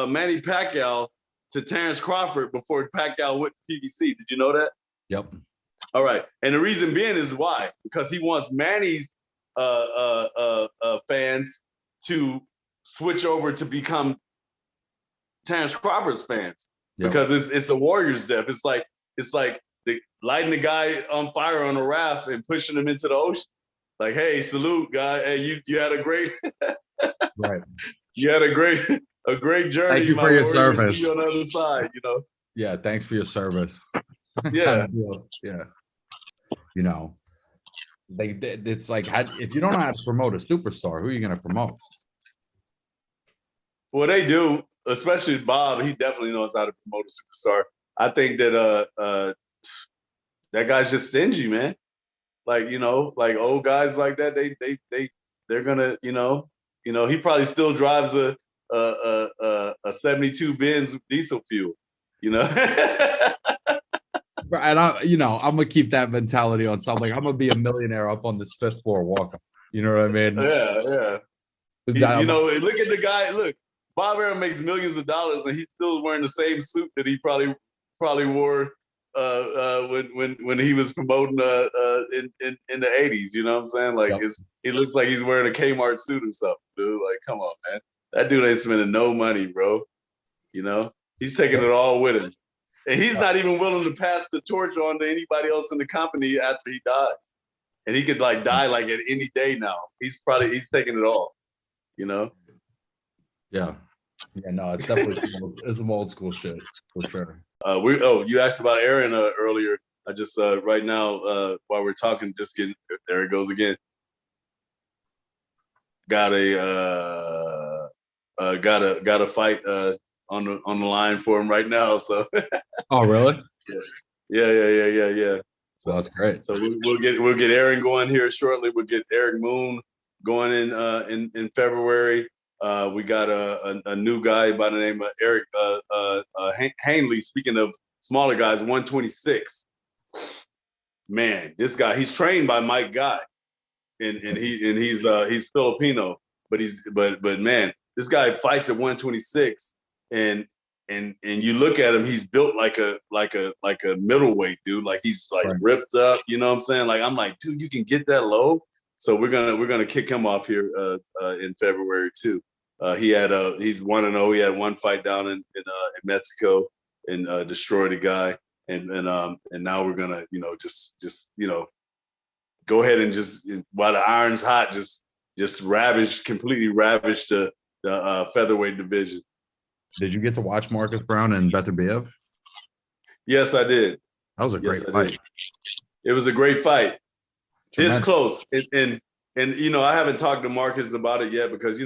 Manny Pacquiao to Terrence Crawford before Pacquiao went to PBC. Did you know that? Yep. All right. And the reason being is why? Because he wants Manny's fans to switch over to become Terrence Crawford's fans. Yep. Because it's a warrior's death. It's like lighting the guy on fire on a raft and pushing him into the ocean. Like, hey, salute, guy. Hey, you had a great right. You had a great journey. Thank you for your service. See you on the other side, Yeah, thanks for your service. Yeah. Yeah. It's like, if you don't know how to promote a superstar, who are you going to promote? Well, they do, especially Bob. He definitely knows how to promote a superstar. I think that that guy's just stingy, man. Like, like old guys like that, they're gonna, he probably still drives a 72 Benz diesel fuel, And I'm gonna keep that mentality on something. I'm gonna be a millionaire up on this 5th floor walk. You know what I mean? Yeah. Look at the guy. Look, Bob Arum makes millions of dollars, and he's still wearing the same suit that he probably wore when he was promoting in the 80s. You know what I'm saying? Like, yep. He looks like he's wearing a Kmart suit or something, dude. Like, come on, man. That dude ain't spending no money, bro. He's taking it all with him. And he's not even willing to pass the torch on to anybody else in the company after he dies. And he could die at any day now. He's taking it all, Yeah. Yeah, no, it's definitely some old school shit for sure. You asked about Aaron earlier. I just right now while we're talking, just getting there it goes again. Got a fight on the line for him right now. So. Oh, really? Yeah. So that's great. So we'll get Aaron going here shortly. We'll get Eric Moon going in February. We got a new guy by the name of Eric Hanley. Speaking of smaller guys, 126. Man, this guy, he's trained by Mike Guy, and he's Filipino, but man, this guy fights at 126, and you look at him, he's built like a middleweight dude, like he's like right. Ripped up, you know what I'm saying? Like I'm like, dude, you can get that low. So we're gonna kick him off here in February too. He's 1-0. He had one fight down in Mexico and destroyed a guy, and now we're gonna just go ahead and just while the iron's hot, just completely ravish the featherweight division. Did you get to watch Marcus Brown and Beterbiev? Yes, I did. That was a great fight. It was a great fight. Tremendous. This close, and I haven't talked to Marcus about it yet because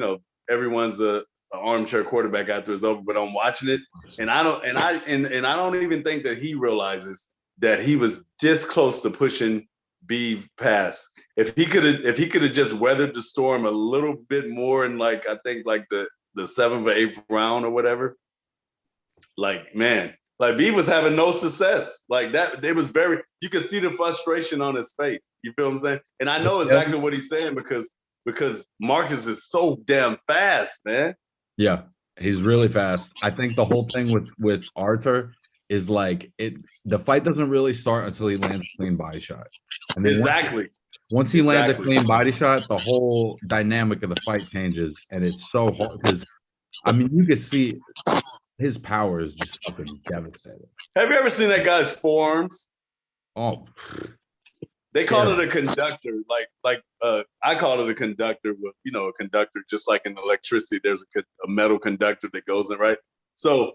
everyone's an armchair quarterback after it's over. But I'm watching it, and I don't even think that he realizes that he was this close to pushing B past. If he could have just weathered the storm a little bit more, and I think the 7th or 8th round or whatever, B was having no success. Like that, it was you could see the frustration on his face. You feel what I'm saying? And I know exactly what he's saying because Marcus is so damn fast, man. Yeah, he's really fast. I think the whole thing with Arthur is the fight doesn't really start until he lands a clean body shot. And then exactly. Once he lands a clean body shot, the whole dynamic of the fight changes, and it's so hard because, you can see his power is just fucking devastating. Have you ever seen that guy's forearms? Oh, they call it a conductor. I call it a conductor. A conductor, just like in electricity, there's a metal conductor that goes in, right? So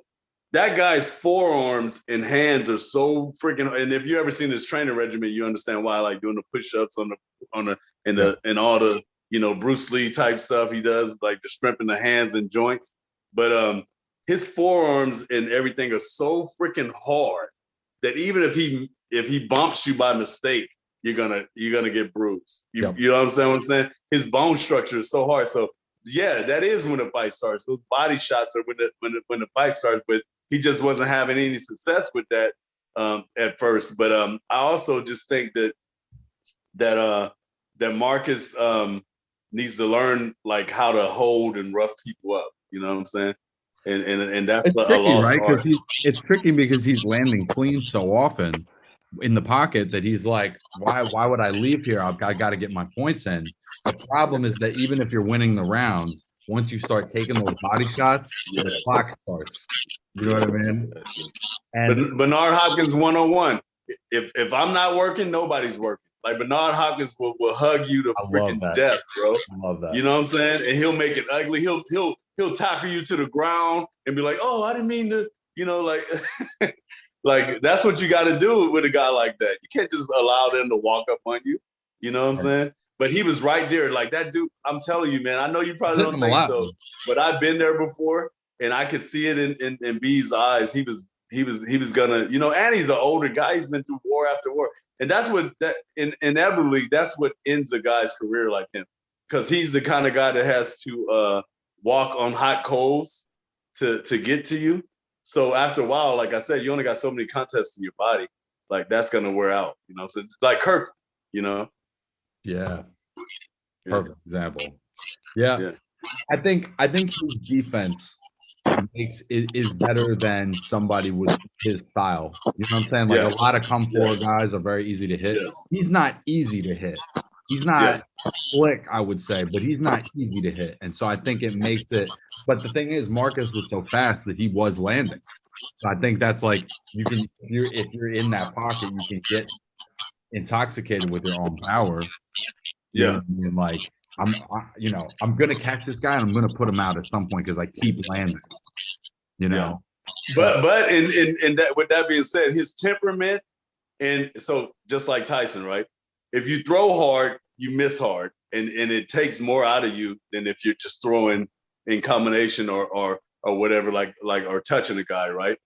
that guy's forearms and hands are so freaking. And if you ever seen his training regimen, you understand why I like doing the push-ups and all the Bruce Lee type stuff he does, like the strengthening the hands and joints. But his forearms and everything are so freaking hard that even if he bumps you by mistake, you're gonna get bruised. You know what I'm saying? His bone structure is so hard. So yeah, that is when the fight starts. Those body shots are when the fight starts. But he just wasn't having any success with that at first. But I also just think that Marcus needs to learn like how to hold and rough people up. You know what I'm saying? And that's it's a tricky, lost right? art. Because it's tricky because he's landing clean so often in the pocket that he's like, why would I leave here? I got to get my points in. The problem is that even if you're winning the rounds, once you start taking those body shots, the clock starts. You know what I mean? And Bernard Hopkins 101. If I'm not working, nobody's working. Like Bernard Hopkins will hug you to freaking death, bro. I love that. You know what I'm saying? And he'll make it ugly. He'll tackle you to the ground and be like, "Oh, I didn't mean to," like like that's what you got to do with a guy like that. You can't just allow them to walk up on you. You know what I'm saying? But he was right there, like that dude. I'm telling you, man. I know you probably don't think so, but I've been there before, and I could see it in B's eyes. He was gonna, and he's an older guy. He's been through war after war, and that's what inevitably that's what ends a guy's career like him, because he's the kind of guy that has to walk on hot coals to get to you. So after a while, like I said, you only got so many contests in your body, like that's gonna wear out. So it's like Kirk, Yeah. Perfect example. Yeah. I think his defense is better than somebody with his style. You know what I'm saying? Like a lot of come forward guys are very easy to hit. He's not easy to hit. He's not slick, I would say, but he's not easy to hit. And so I think it makes it. But the thing is, Marcus was so fast that he was landing. So I think that's like if you're in that pocket, you can get intoxicated with your own power. You know what I mean? Like I'm gonna catch this guy and I'm gonna put him out at some point because I keep landing. But in that, with that being said, his temperament, and so just like Tyson, right? If you throw hard, you miss hard, and it takes more out of you than if you're just throwing in combination or whatever, like or touching a guy, right?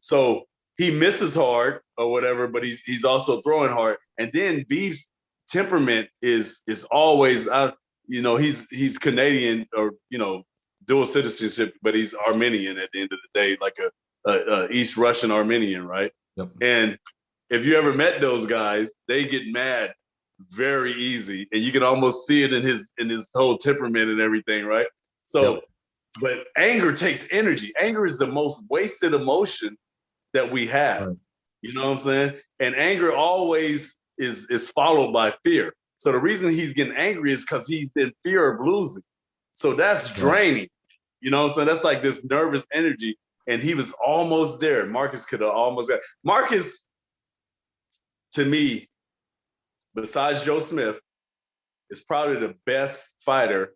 So he misses hard or whatever, but he's also throwing hard. And then Beef's temperament is always out. He's Canadian or dual citizenship, but he's Armenian at the end of the day, like a East Russian Armenian, right? Yep. And if you ever met those guys, they get mad very easy, and you can almost see it in his whole temperament and everything, right? So, but anger takes energy. Anger is the most wasted emotion that we have. Right. You know what I'm saying? And anger always is followed by fear. So the reason he's getting angry is because he's in fear of losing. So that's draining. You know what I'm saying? That's like this nervous energy. And he was almost there. Marcus could have almost got. Marcus, to me, besides Joe Smith, is probably the best fighter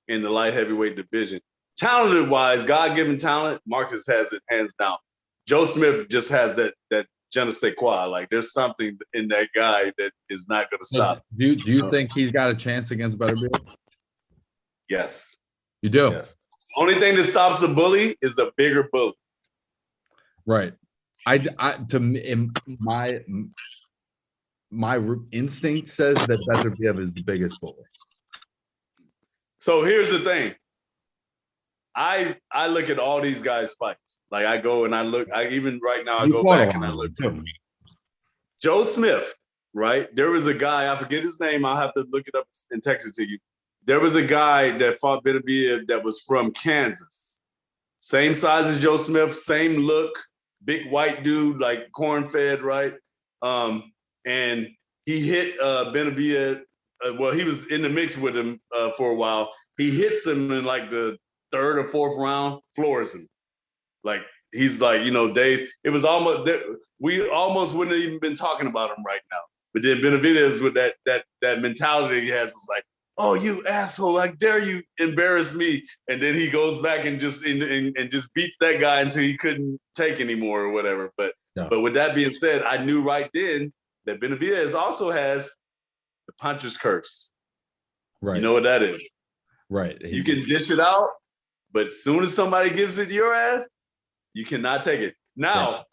in the light heavyweight division. Talented wise, God-given talent, Marcus has it hands down. Joe Smith just has that je ne sais quoi. Like there's something in that guy that is not going to stop. Do you think he's got a chance against Beterbiev? Yes. You do? Yes. Only thing that stops a bully is a bigger bully. Right. My instinct says that Beterbiev is the biggest bully. So here's the thing. I look at all these guys' fights. Like I go and I look. Even right now I go back and I look. Joe Smith, right? There was a guy, I forget his name. I'll have to look it up and text it to you. There was a guy that fought Beterbiev that was from Kansas. Same size as Joe Smith, same look, big white dude, like corn-fed, right? And he hit Beterbiev. Well, he was in the mix with him for a while. He hits him in like the third or fourth round, floors him. Like he's like, Dave. It was almost we almost wouldn't have even been talking about him right now. But then Benavidez with that mentality he has is like, oh, you asshole! Like dare you embarrass me? And then he goes back and just just beats that guy until he couldn't take anymore or whatever. But with that being said, I knew right then that Benavidez also has the puncher's curse. Right. You know what that is? Right. You can dish it out, but as soon as somebody gives it your ass, you cannot take it. Now,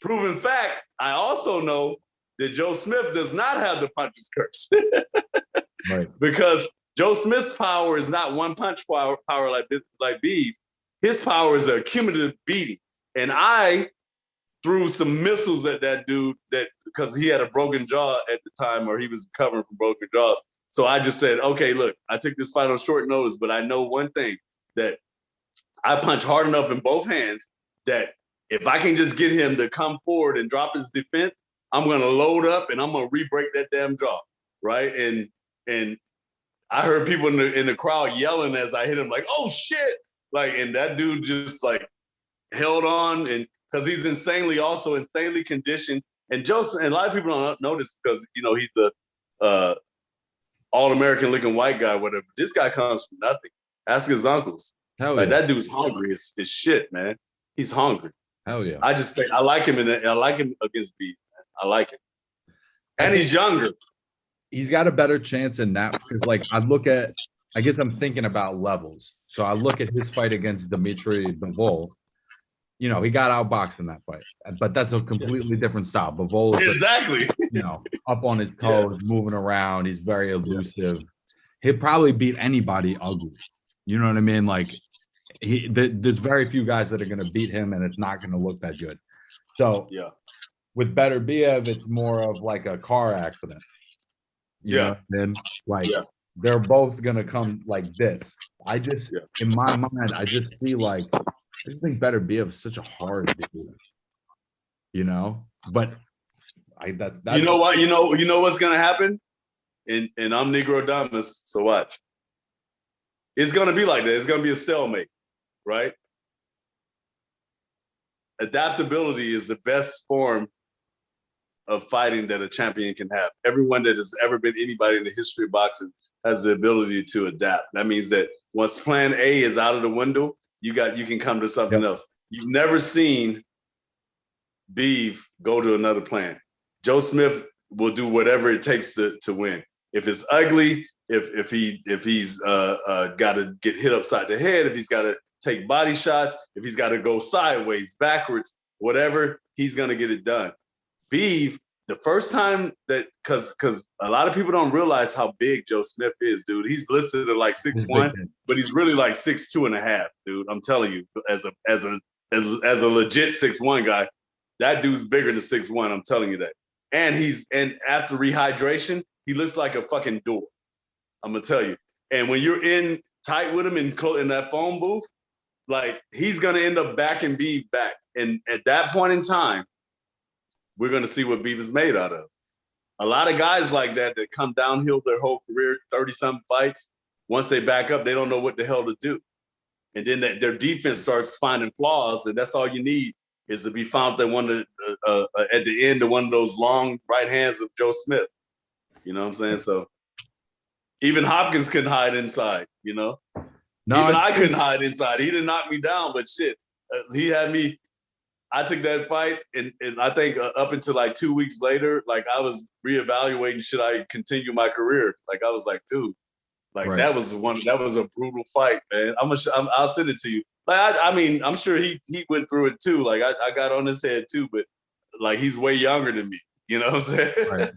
proven fact, I also know that Joe Smith does not have the puncher's curse. Right. Because Joe Smith's power is not one punch power like Beef. His power is a cumulative beating. And I threw some missiles at that dude because he had a broken jaw at the time, or he was recovering from broken jaws. So I just said, okay, look, I took this fight on short notice, but I know one thing, that I punch hard enough in both hands that if I can just get him to come forward and drop his defense, I'm going to load up and I'm going to re-break that damn jaw, right? And I heard people in the crowd yelling as I hit him, like, "Oh shit!" Like, and that dude just like held on, and because he's insanely conditioned. And Joseph, and a lot of people don't notice because he's the all-American looking white guy, whatever. This guy comes from nothing. Ask his uncles. Hell like yeah. That dude's hungry as shit, man. He's hungry. Hell yeah. I just think I like him I like him against Beef. Man. I like it, and he's younger. He's got a better chance in that because, like, I guess I'm thinking about levels. So I look at his fight against Dimitri Bivol. He got outboxed in that fight, but that's a completely different style. Bivol is exactly, up on his toes, moving around. He's very elusive. He'll probably beat anybody ugly. You know what I mean? Like, there's very few guys that are going to beat him, and it's not going to look that good. So with Beterbiev, it's more of like a car accident. You know what I mean? Like, they're both gonna come like this. I just, in my mind, I just see like, I just think Beterbiev is such a hard dude. But that's you know what? You know what's gonna happen? And I'm Negro Damas, so watch. It's gonna be like that. It's gonna be a stalemate, right? Adaptability is the best form of fighting that a champion can have. Everyone that has ever been anybody in the history of boxing has the ability to adapt. That means that once plan A is out of the window, you can come to something else. You've never seen Beef go to another plan. Joe Smith will do whatever it takes to win. If it's ugly, if he's got to get hit upside the head, if he's got to take body shots, if he's got to go sideways, backwards, whatever, he's gonna get it done. Beef, the first time that, because a lot of people don't realize how big Joe Smith is, dude. He's listed at like 6'1", but he's really like 6'2.5", dude. I'm telling you, as a legit 6'1" guy, that dude's bigger than 6'1". I'm telling you that. And after rehydration, he looks like a fucking door. I'm gonna tell you. And when you're in tight with him in that phone booth, like, he's gonna end up backing Beef back. And at that point in time, we're going to see what Beef is made out of. A lot of guys like that come downhill their whole career, 30-something fights. Once they back up, they don't know what the hell to do. And then their defense starts finding flaws, and that's all you need is to be found at at the end of one of those long right hands of Joe Smith. You know what I'm saying? So even Hopkins couldn't hide inside, No, even I couldn't hide inside. He didn't knock me down, but shit, he had me. I took that fight, and I think up until like 2 weeks later, like, I was reevaluating, should I continue my career? Like, I was like, dude, like, that was a brutal fight, man. I'll send it to you. Like, I mean, I'm sure he went through it too. Like, I got on his head too, but like, he's way younger than me. You know what I'm saying? Right.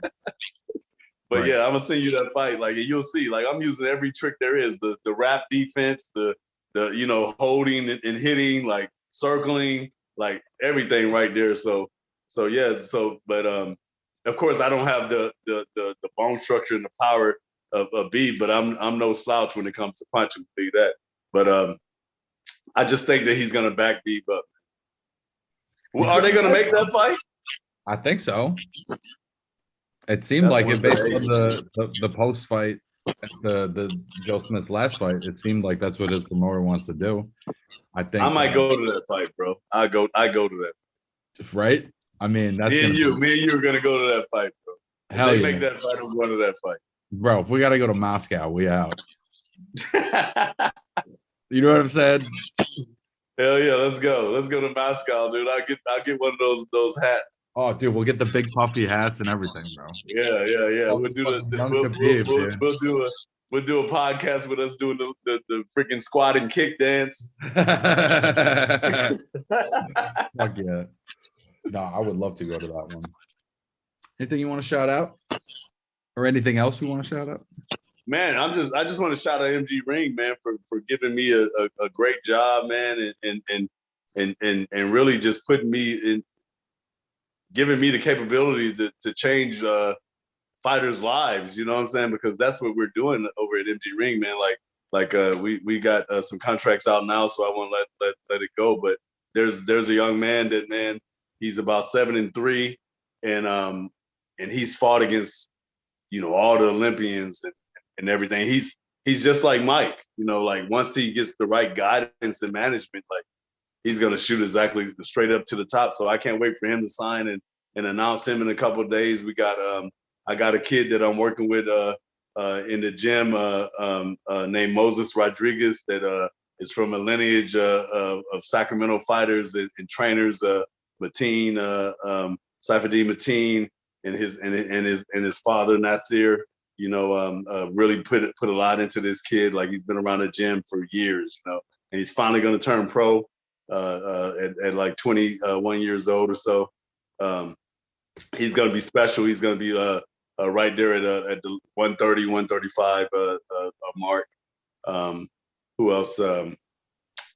But yeah, I'm gonna send you that fight. Like, and you'll see. Like, I'm using every trick there is: the wrap defense, the holding and hitting, like circling. Like, everything right there. So yeah. But of course, I don't have the bone structure and the power of Beef, but I'm no slouch when it comes to punching. I'll tell you that. But I just think that he's gonna back Beef up. Well, are they gonna make that fight? I think so. It seemed like it based on the post fight, the Joe Smith's last fight. It seemed like that's what his promoter wants to do. I think I might go to that fight, bro. I go to that. Right? I mean, that's me and you are gonna go to that fight, bro. Hell yeah. Make that fight, I'm going to that fight, bro. If we gotta go to Moscow, we out. You know what I'm saying? Hell yeah, let's go. Let's go to Moscow, dude. I'll get one of those hats. Oh, dude, we'll get the big puffy hats and everything, bro. Yeah. We'll do a podcast with us doing the freaking squat and kick dance. Fuck yeah. No, I would love to go to that one. Anything you want to shout out, or anything else you want to shout out? Man, I just want to shout out MG Ring, man, for giving me a great job, man, and really just putting me in, giving me the capability to change fighters' lives. You know what I'm saying? Because that's what we're doing over at MG Ring, man. We got some contracts out now, so I won't let it go. But there's a young man that, man, he's about 7-3, and he's fought against, all the Olympians and everything. He's just like Mike, like once he gets the right guidance and management, like he's gonna shoot exactly straight up to the top. So I can't wait for him to sign and announce him in a couple of days. I got a kid that I'm working with in the gym named Moses Rodriguez that is from a lineage of Sacramento fighters and trainers, Mateen, Saifuddin Mateen, and his father Nasir. Really put a lot into this kid. Like, he's been around the gym for years, and he's finally going to turn pro at like 21 years old or so. He's going to be special. He's going to be right there at the 130, 135 mark. Who else?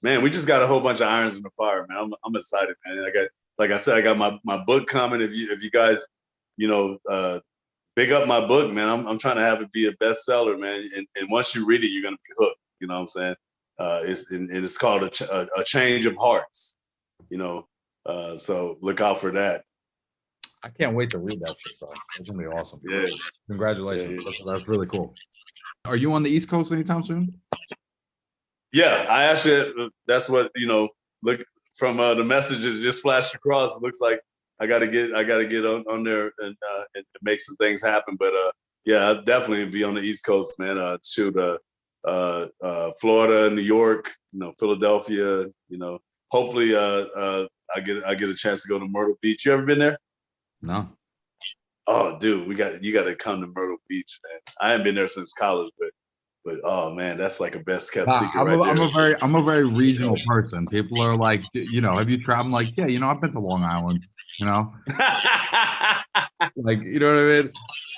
Man, we just got a whole bunch of irons in the fire, man. I'm excited, man. Like I said, I got my book coming. If you guys, big up my book, man. I'm trying to have it be a bestseller, man. And once you read it, you're gonna be hooked. You know what I'm saying? It's called a Change of Hearts. So look out for that. I can't wait to read that shit, though. It's gonna be awesome. Yeah. Congratulations. Yeah. That's really cool. Are you on the East Coast anytime soon? Yeah, I actually. That's what Look from the messages just flashed across. It looks like I gotta get on there and make some things happen. But yeah, I'll definitely be on the East Coast, man. Florida, New York, Philadelphia. Hopefully I get a chance to go to Myrtle Beach. You ever been there? No. Oh, dude, you got to come to Myrtle Beach, man. I haven't been there since college, but oh man, that's like a best kept secret there. I'm a very regional person. People are like, have you traveled? I'm like, yeah, I've been to Long Island. Like, you know what I mean?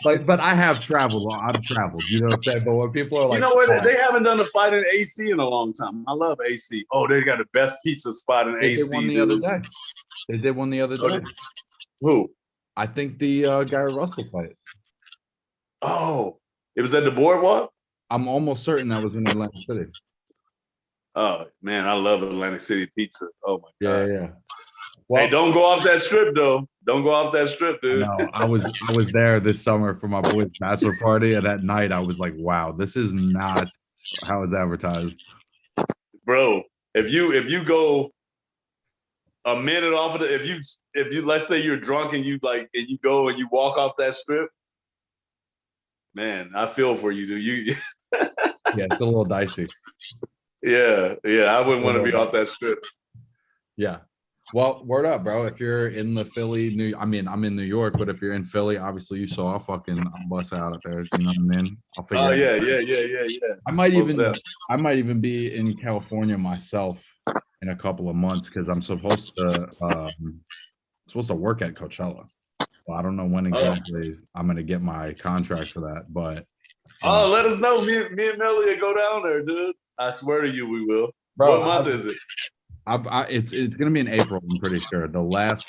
Like, but I have traveled. I've traveled. You know what I'm saying? But when people are like, they haven't done a fight in AC in a long time. I love AC. Oh, they got the best pizza spot in AC. They did one the other day. They did one the other day. Who? I think the Gary Russell fight. Oh, it was at the Boardwalk? I'm almost certain that was in Atlantic City. Oh man, I love Atlantic City pizza. Oh my god. Yeah. Well, hey, don't go off that strip though. Don't go off that strip, dude. No, I was there this summer for my boy's bachelor party, and at night I was like, wow, this is not how it's advertised. Bro, if you go a minute off of if you let's say you're drunk and you go and you walk off that strip, man, I feel for you, dude. Yeah, it's a little dicey. Yeah, I wouldn't want to be off that strip. Yeah. Well, word up, bro. If you're in the Philly, I'm in New York, but if you're in Philly, obviously you saw I'll bust out up there. You know what I mean? I'll figure. Oh yeah. I might even be in California myself in a couple of months because I'm supposed to work at Coachella. So I don't know when exactly I'm going to get my contract for that, but let us know. Me and Melly will go down there, dude. I swear to you, we will. Bro, what month is it? It's going to be in April. I'm pretty sure. The last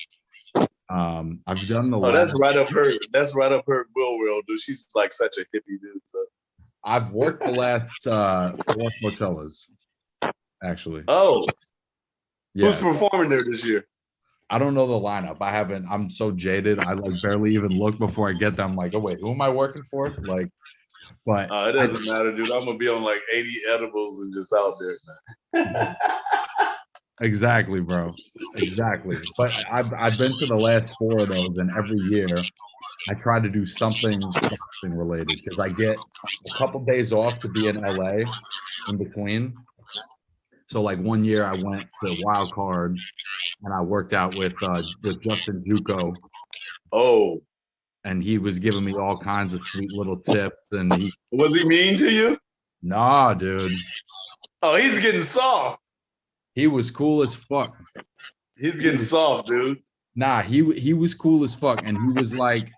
I've done the. Oh, that's right up her. That's right up her world, dude. She's like such a hippie, dude. So. I've worked the last 4 Coachellas, actually. Oh, yeah. Who's performing there this year? I don't know the lineup. I haven't. I'm so jaded. I barely even look before I get there. I'm like, oh wait, who am I working for? Like, but it doesn't matter, dude. I'm gonna be on like 80 edibles and just out there, man. Exactly, bro. Exactly. But I've been to the last 4 of those, and every year I try to do something related because I get a couple days off to be in LA in between. So like one year I went to Wild Card and I worked out with Justin Juco. Oh. And he was giving me all kinds of sweet little tips. And was he mean to you? Nah, dude. Oh, he's getting soft. He was cool as fuck. He's getting soft, dude. Nah, he was cool as fuck, and he was like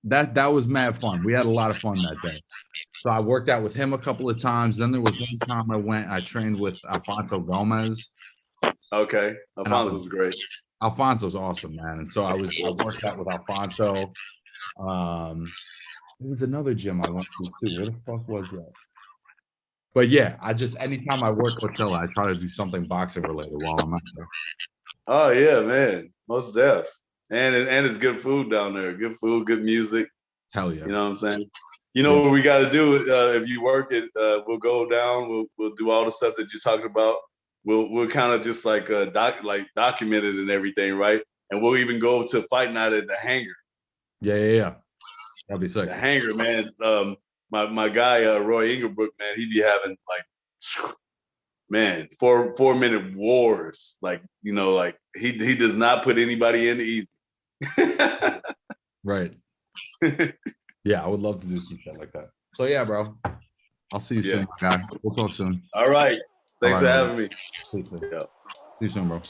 that was mad fun. We had a lot of fun that day. So I worked out with him a couple of times. Then there was one time I trained with Alfonso Gomez. Okay, And Alfonso's great. Alfonso's awesome, man. And so I worked out with Alfonso. There was another gym I went to too. Where the fuck was that? But yeah, I just anytime I work Coachella, I try to do something boxing related while I'm out there. Oh yeah, man, most def. And it's good food down there. Good food, good music. Hell yeah. You know what I'm saying? You know Yeah. what we got to do if you work it, we'll go down. We'll do all the stuff that you're talking about. We'll kind of just like document it and everything, right? And we'll even go to fight night at the hangar. Yeah. That'd be sick. The hangar, man. My guy Roy Ingerbrook, man, he be having like, man, 4 minute wars. Like like he does not put anybody in easy. Right. Yeah, I would love to do some shit like that. So yeah, bro. I'll see you soon, my guy. We'll talk soon. All right. Thanks for having me. See you soon, bro.